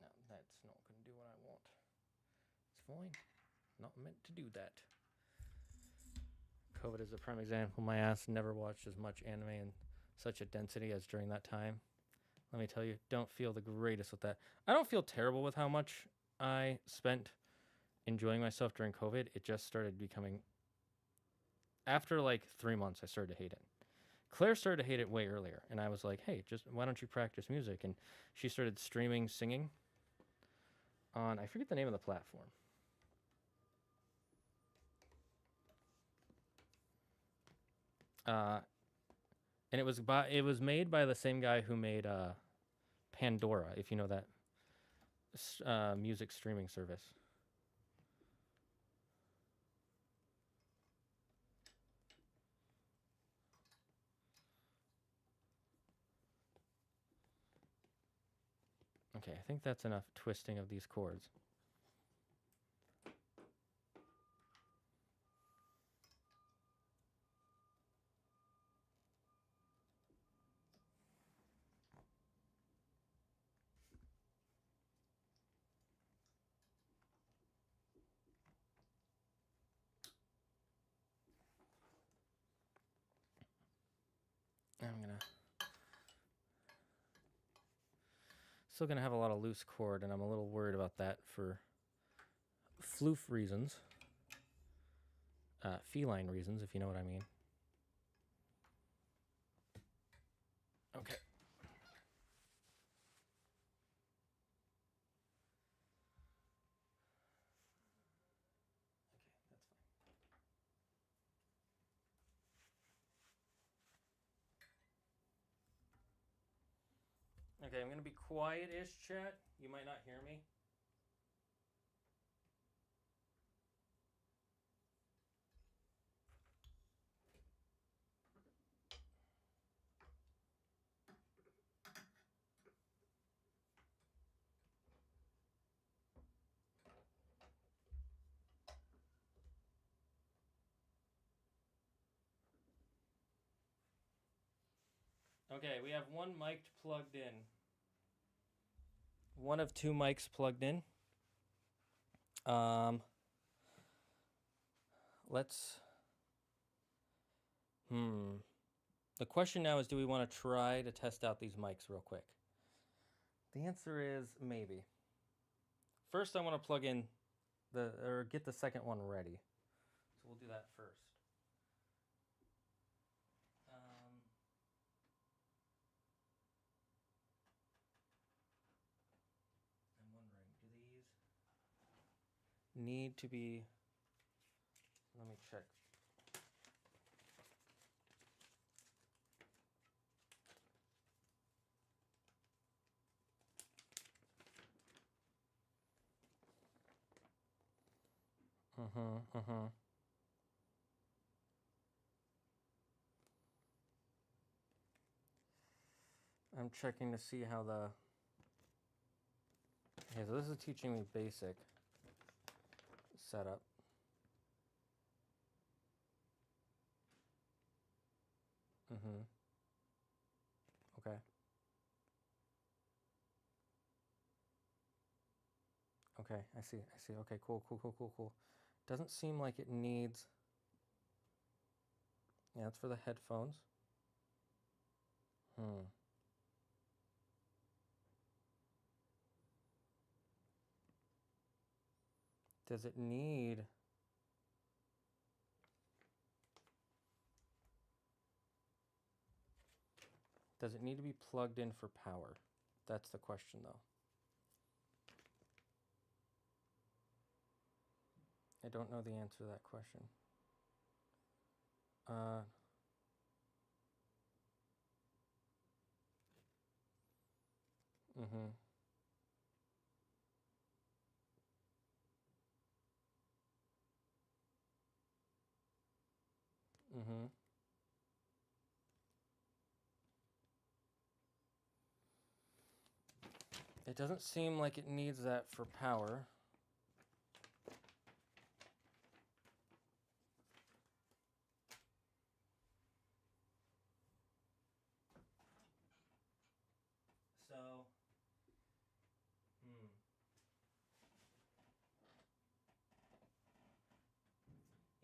No, that's not going to do what I want. It's fine. Not meant to do that. COVID is a prime example. My ass never watched as much anime in such a density as during that time. Let me tell you, don't feel the greatest with that. I don't feel terrible with how much I spent enjoying myself during COVID. It just started becoming... After like 3 months, I started to hate it. Claire started to hate it way earlier. And I was like, hey, just why don't you practice music? And she started streaming singing on, I forget the name of the platform. And it was made by the same guy who made Pandora, if you know that music streaming service. Okay, I think that's enough twisting of these chords. Still gonna have a lot of loose cord, and I'm a little worried about that for floof reasons. Feline reasons, if you know what I mean. Okay. Okay, I'm going to be quiet-ish, chat. You might not hear me. Okay, we have one mic plugged in. One of two mics plugged in. Let's... The question now is, do we want to try to test out these mics real quick? The answer is maybe. First, I want to plug in or get the second one ready. So we'll do that first. I'm wondering, do these need to be... Let me check. I'm checking to see how the... Okay, so this is teaching me basic setup. Okay. Okay, I see. Okay, cool. Doesn't seem like it needs... Yeah, that's for the headphones. Does it need... Does it need to be plugged in for power? That's the question, though. I don't know the answer to that question. Uh, mm-hmm. Mm-hmm. It doesn't seem like it needs that for power. So,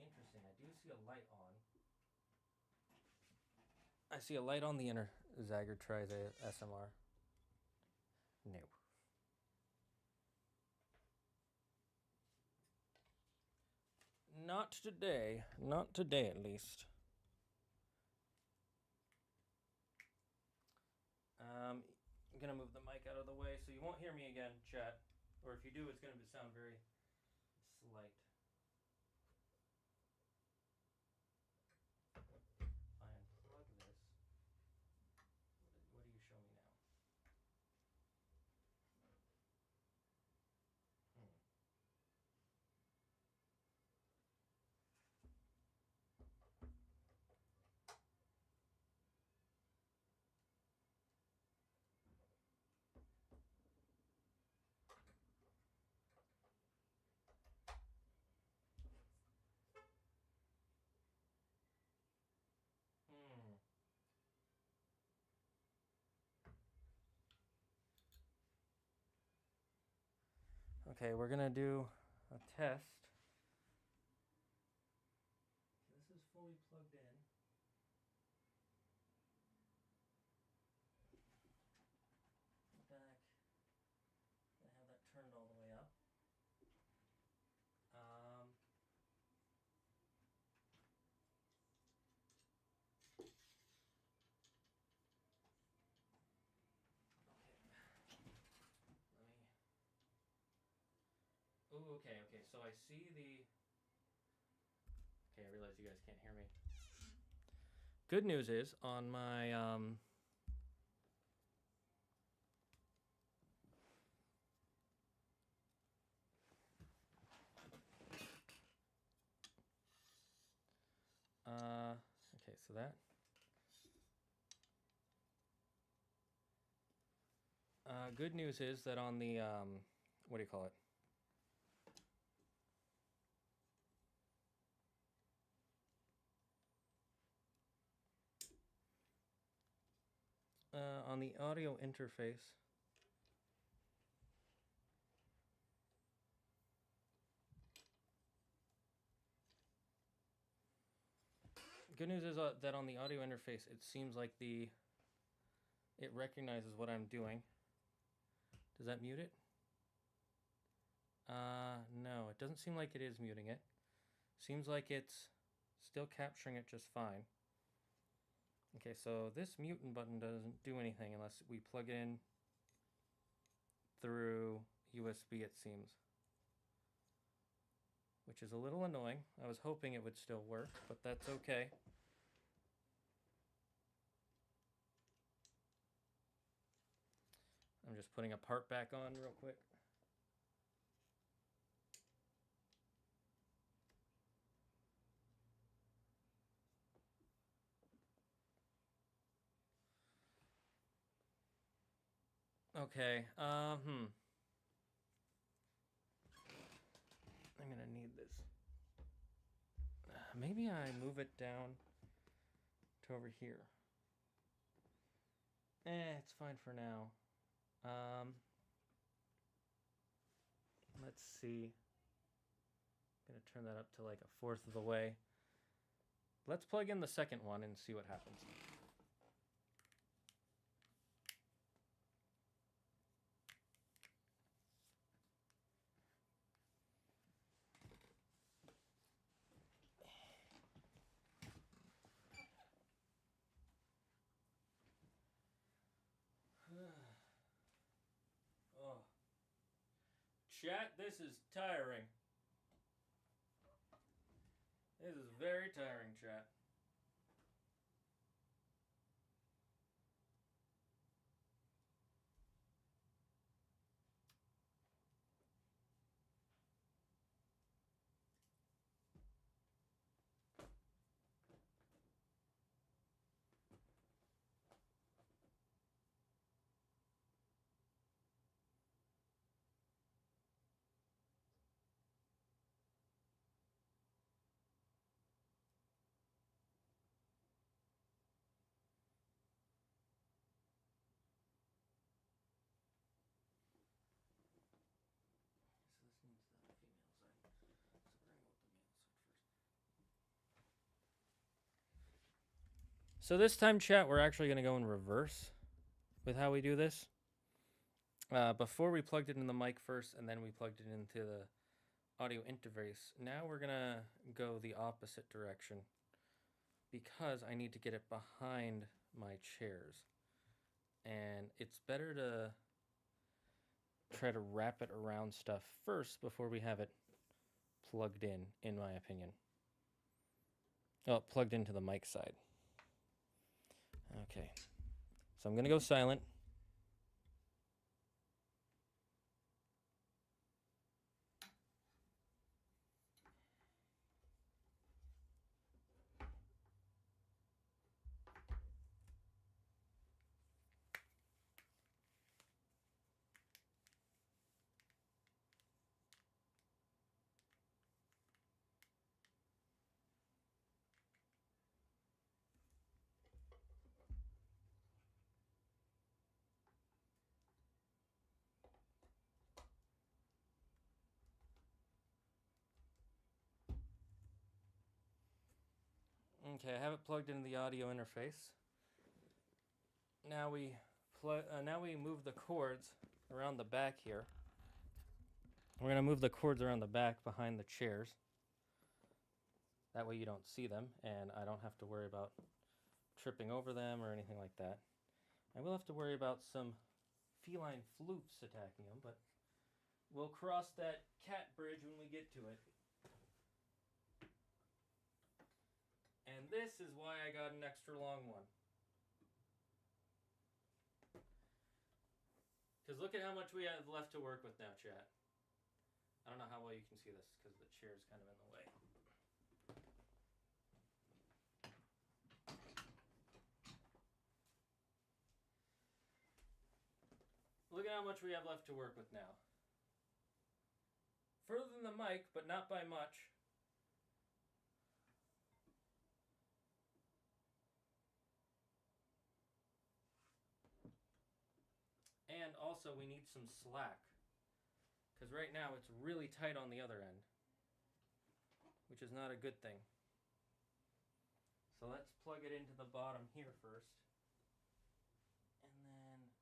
interesting. I do see a light on. I see a light on the inner Zagard. Try the SMR. No. Not today. Not today, at least. I'm gonna move the mic out of the way so you won't hear me again, chat. Or if you do, it's gonna sound very slight. If I unplug this, what do you show me now? Okay, we're gonna do a test. This is fully plugged in. Back. I have that turned all the way up. Okay. So I see the. Okay, I realize you guys can't hear me. Good news is on my okay, so that. Good news is that on the what do you call it? On the audio interface. Good news is that on the audio interface, it seems like it recognizes what I'm doing. Does that mute it? No, it doesn't seem like it is muting it. Seems like it's still capturing it just fine. Okay, so this mutant button doesn't do anything unless we plug it in through USB, it seems. Which is a little annoying. I was hoping it would still work, but that's okay. I'm just putting a part back on real quick. Okay, I'm gonna need this. Maybe I move it down to over here. It's fine for now. Let's see. I'm gonna turn that up to like a fourth of the way. Let's plug in the second one and see what happens. Oh. Chat, this is tiring. This is very tiring, chat. So this needs the female side. So bring out the male side first. So this time, chat, we're actually going to go in reverse with how we do this. Before we plugged it in the mic first, and then we plugged it into the audio interface. Now we're going to go the opposite direction because I need to get it behind my chairs. And it's better to try to wrap it around stuff first before we have it plugged in my opinion. Oh, plugged into the mic side. Okay, so I'm going to go silent. Okay, I have it plugged into the audio interface. Now we move the cords around the back here. We're going to move the cords around the back behind the chairs. That way you don't see them, and I don't have to worry about tripping over them or anything like that. I will have to worry about some feline flukes attacking them, but we'll cross that cat bridge when we get to it. And this is why I got an extra long one. Because look at how much we have left to work with now, chat. I don't know how well you can see this because the chair's kind of in the way. Look at how much we have left to work with now. Further than the mic, but not by much. And also we need some slack. Because right now it's really tight on the other end. Which is not a good thing. So let's plug it into the bottom here first. And then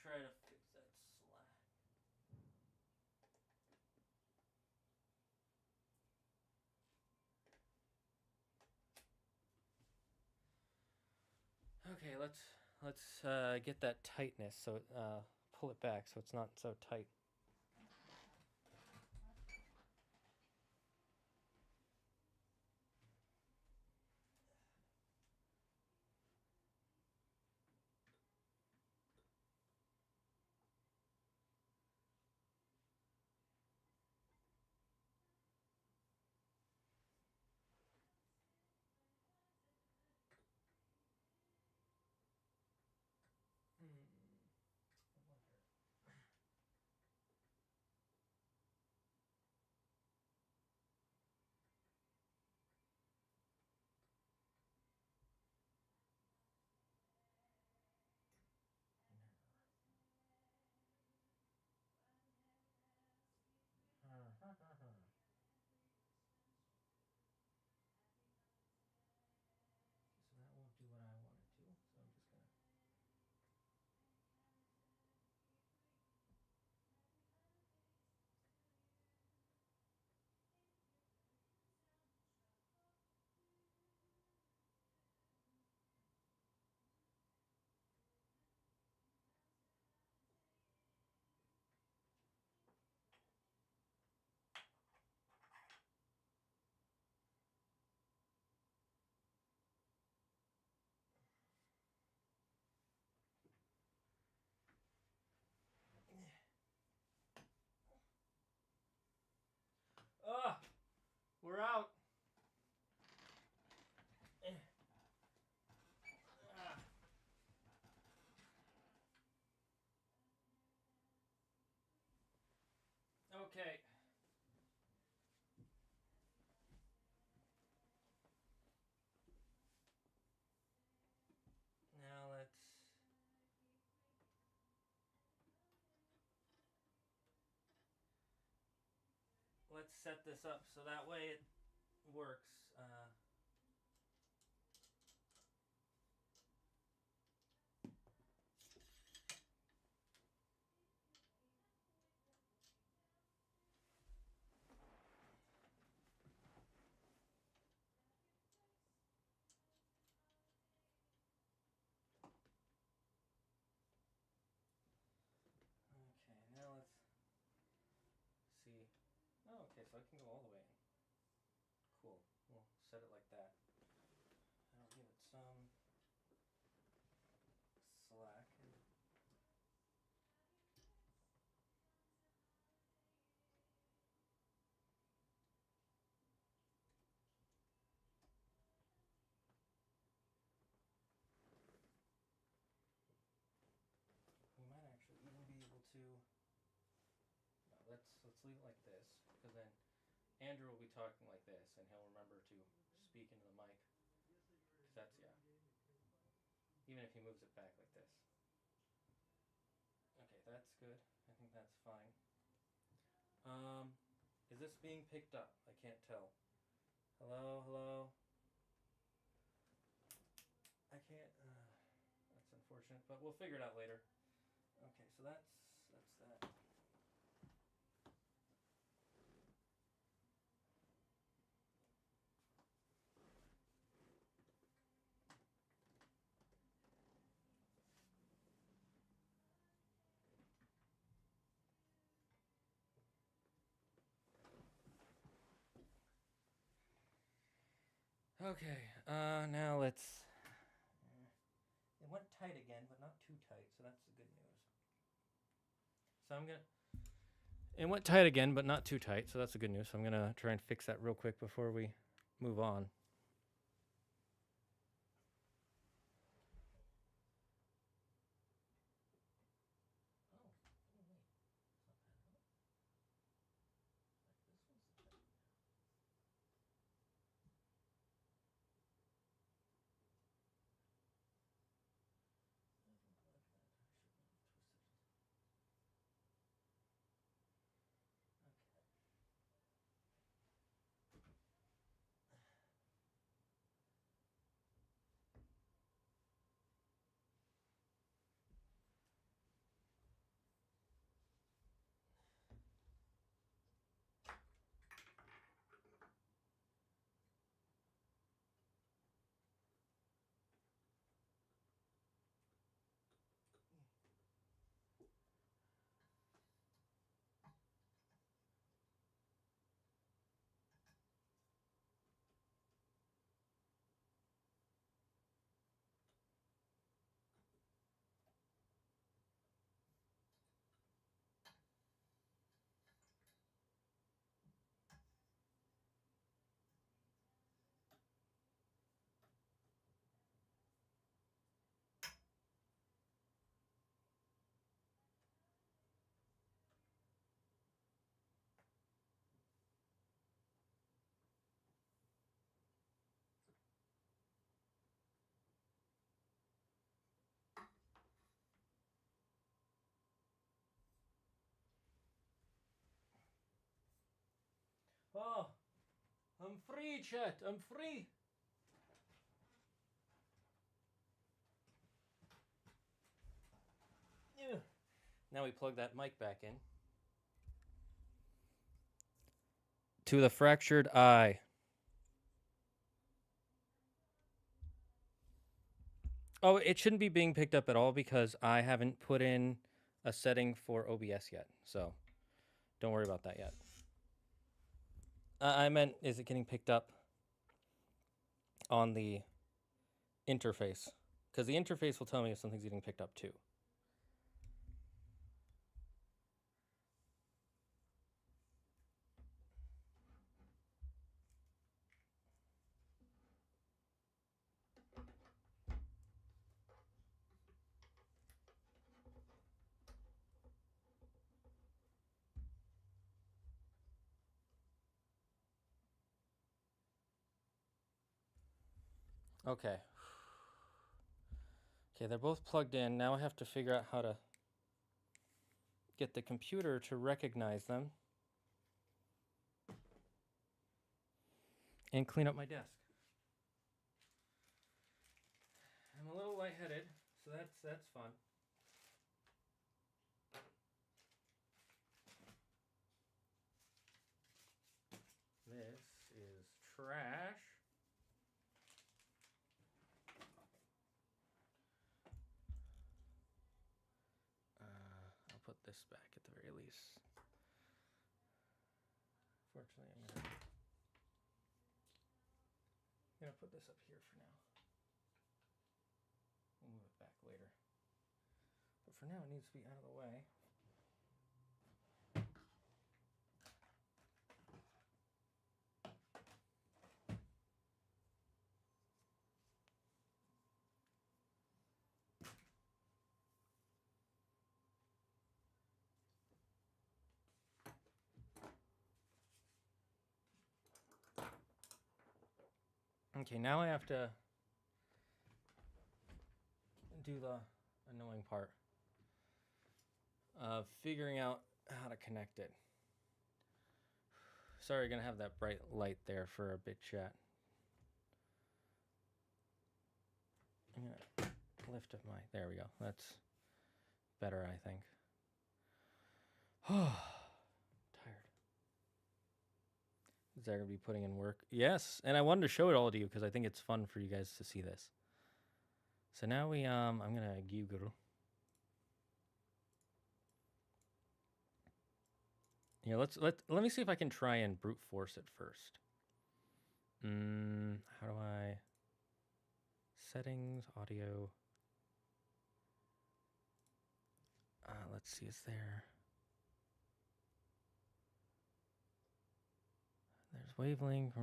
try to fix that slack. Okay, let's get that tightness, so pull it back so it's not so tight. Okay. Now let's set this up so that way it works. Okay, now let's see. Oh, okay, so I can go all the way in. Cool. We'll set it like that. And I'll give it some slack. We might actually even be able to. No, let's leave it like this, because then Andrew will be talking like this, and he'll remember to speak into the mic. Because that's, yeah. Even if he moves it back like this. Okay, that's good. I think that's fine. Is this being picked up? I can't tell. Hello, hello. I can't. That's unfortunate, but we'll figure it out later. Okay, so that's that. Okay, now let's. It went tight again, but not too tight, so that's the good news. So I'm gonna. It went tight again, but not too tight, so that's the good news. So I'm gonna try and fix that real quick before we move on. Oh, I'm free, chat. I'm free. Yeah. Now we plug that mic back in. To the fractured eye. Oh, it shouldn't be being picked up at all because I haven't put in a setting for OBS yet. So don't worry about that yet. I meant, is it getting picked up on the interface? Because the interface will tell me if something's getting picked up too. Okay. Okay, they're both plugged in. Now I have to figure out how to get the computer to recognize them and clean up my desk. I'm a little lightheaded, so that's fun. This is trash. I'll put this back at the very least. Fortunately, I'm gonna put this up here for now. We'll move it back later. But for now, it needs to be out of the way. Okay, now I have to do the annoying part of figuring out how to connect it. Sorry, gonna have that bright light there for a bit, chat. I'm gonna lift up my, there we go. That's better, I think. Tired. Is there gonna be putting in work? Yes, and I wanted to show it all to you because I think it's fun for you guys to see this. So now we I'm gonna Google. Yeah, let me see if I can try and brute force it first. How do I settings, audio? Let's see, is there? There's wavelength.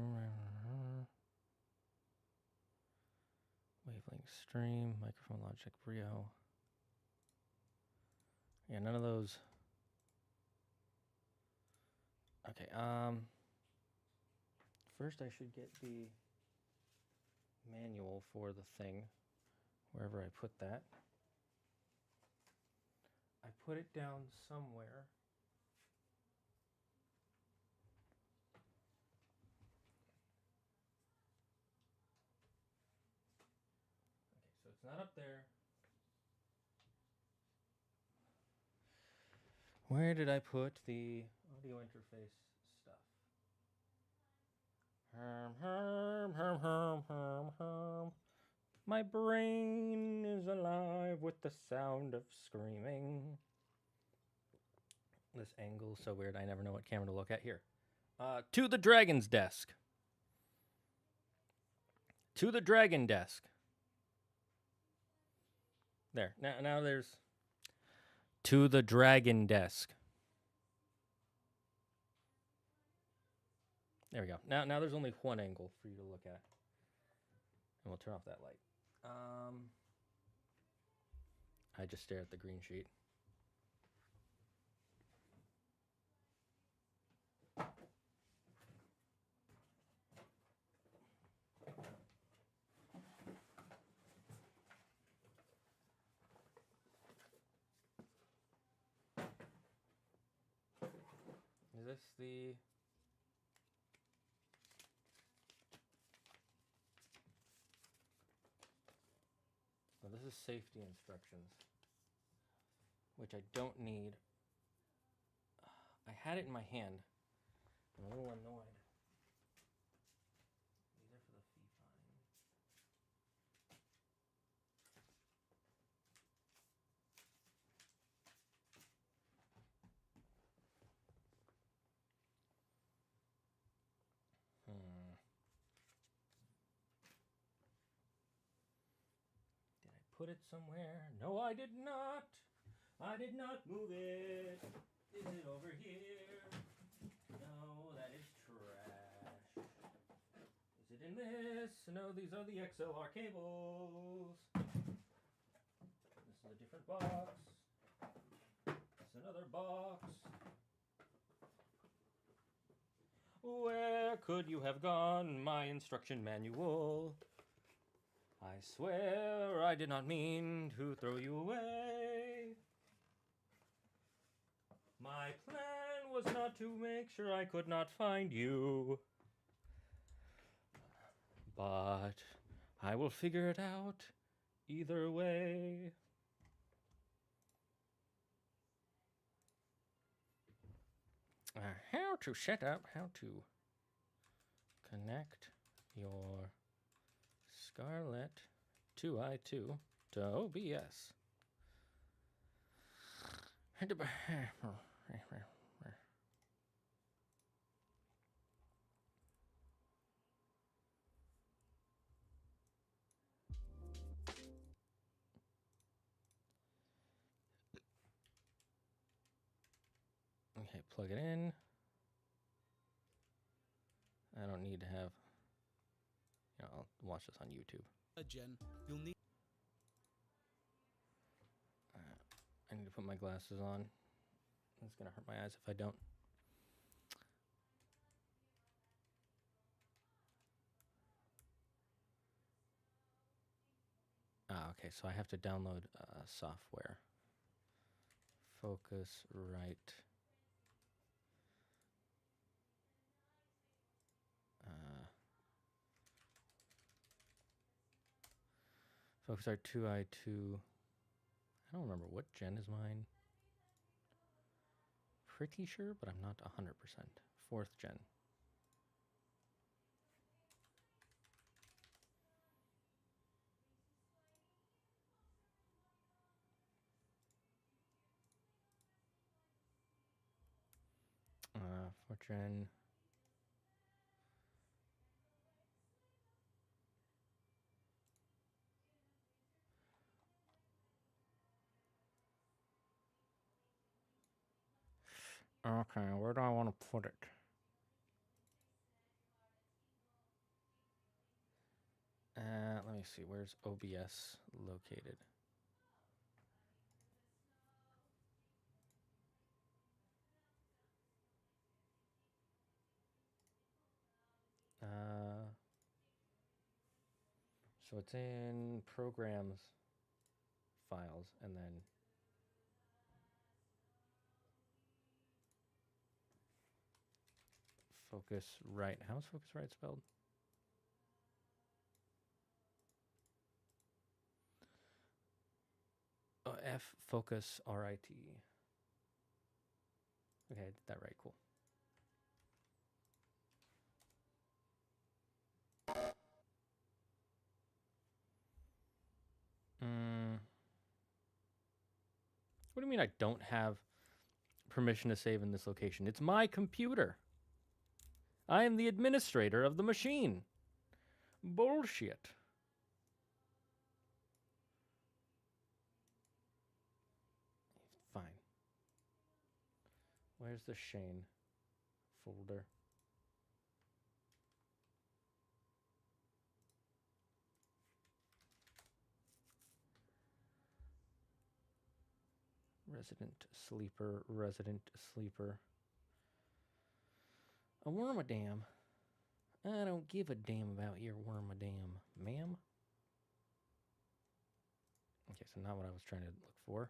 Wavelength stream, microphone logic, Brio. Yeah, none of those. Okay, first I should get the manual for the thing, wherever I put that. I put it down somewhere. Okay, so it's not up there. Where did I put the audio interface stuff? My brain is alive with the sound of screaming. This angle's so weird, I never know what camera to look at. Here. To the dragon's desk. To the dragon desk. There. Now there's to the dragon desk. There we go. Now there's only one angle for you to look at. And we'll turn off that light. I just stare at the green sheet. Is this the... Oh, this is safety instructions, which I don't need. I had it in my hand. I'm a little annoyed. These are for the fee fine. Did I put it somewhere? No, I did not. I did not move it. Is it over here? No, that is trash. Is it in this? No, these are the XLR cables. This is a different box. This is another box. Where could you have gone, my instruction manual? I swear I did not mean to throw you away. My plan was not to make sure I could not find you. But I will figure it out either way. How to set up, how to connect your Scarlet 2i2 to OBS. Okay, plug it in. I don't need to have. I'll watch this on YouTube. Jen, you'll need. I need to put my glasses on. It's gonna hurt my eyes if I don't. Okay, so I have to download software. Focus right. Focus R 2i2. I don't remember what gen is mine. Pretty sure, but I'm not 100%. 4th gen. Fourth gen. Okay, where do I want to put it? Let me see. Where's OBS located? So it's in programs, files, and then focus right. How is focus right spelled? Oh, F focus RIT. Okay, I did that right. Cool. What do you mean I don't have permission to save in this location? It's my computer. I am the administrator of the machine. Bullshit. Fine. Where's the Shane folder? Resident sleeper. A wormadam. I don't give a damn about your wormadam, ma'am. Okay, so not what I was trying to look for.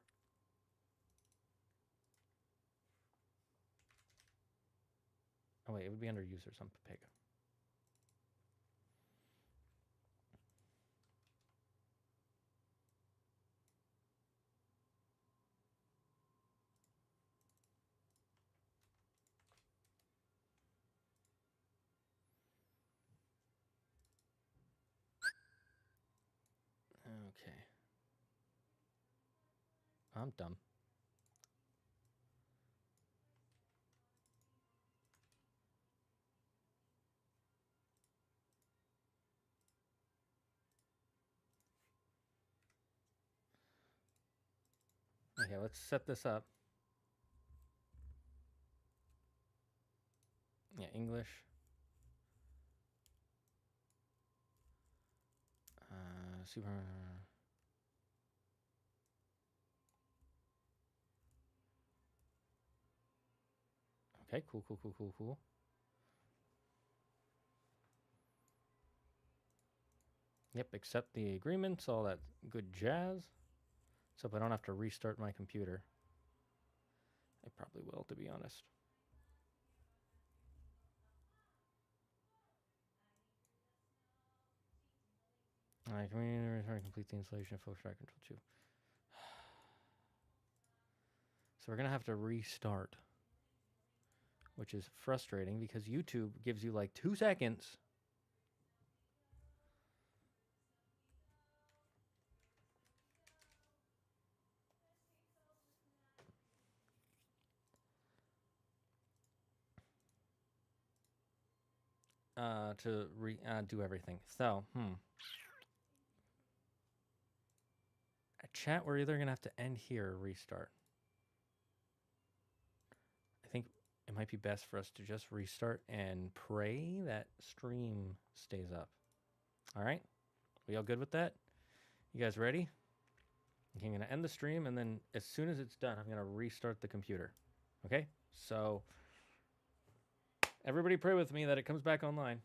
Oh wait, it would be under users on Pepega. Okay. I'm dumb. Okay, let's set this up. Yeah, English. Super. Okay, cool. Yep, accept the agreements, all that good jazz. So if I don't have to restart my computer. I probably will, to be honest. Alright, complete the installation of full track control 2. So we're going to have to restart, which is frustrating because YouTube gives you like 2 seconds. To do everything. So, Chat, we're either going to have to end here or restart. I think it might be best for us to just restart and pray that stream stays up. All right? We all good with that? You guys ready? Okay, I'm going to end the stream, and then as soon as it's done, I'm going to restart the computer. Okay? So, everybody pray with me that it comes back online.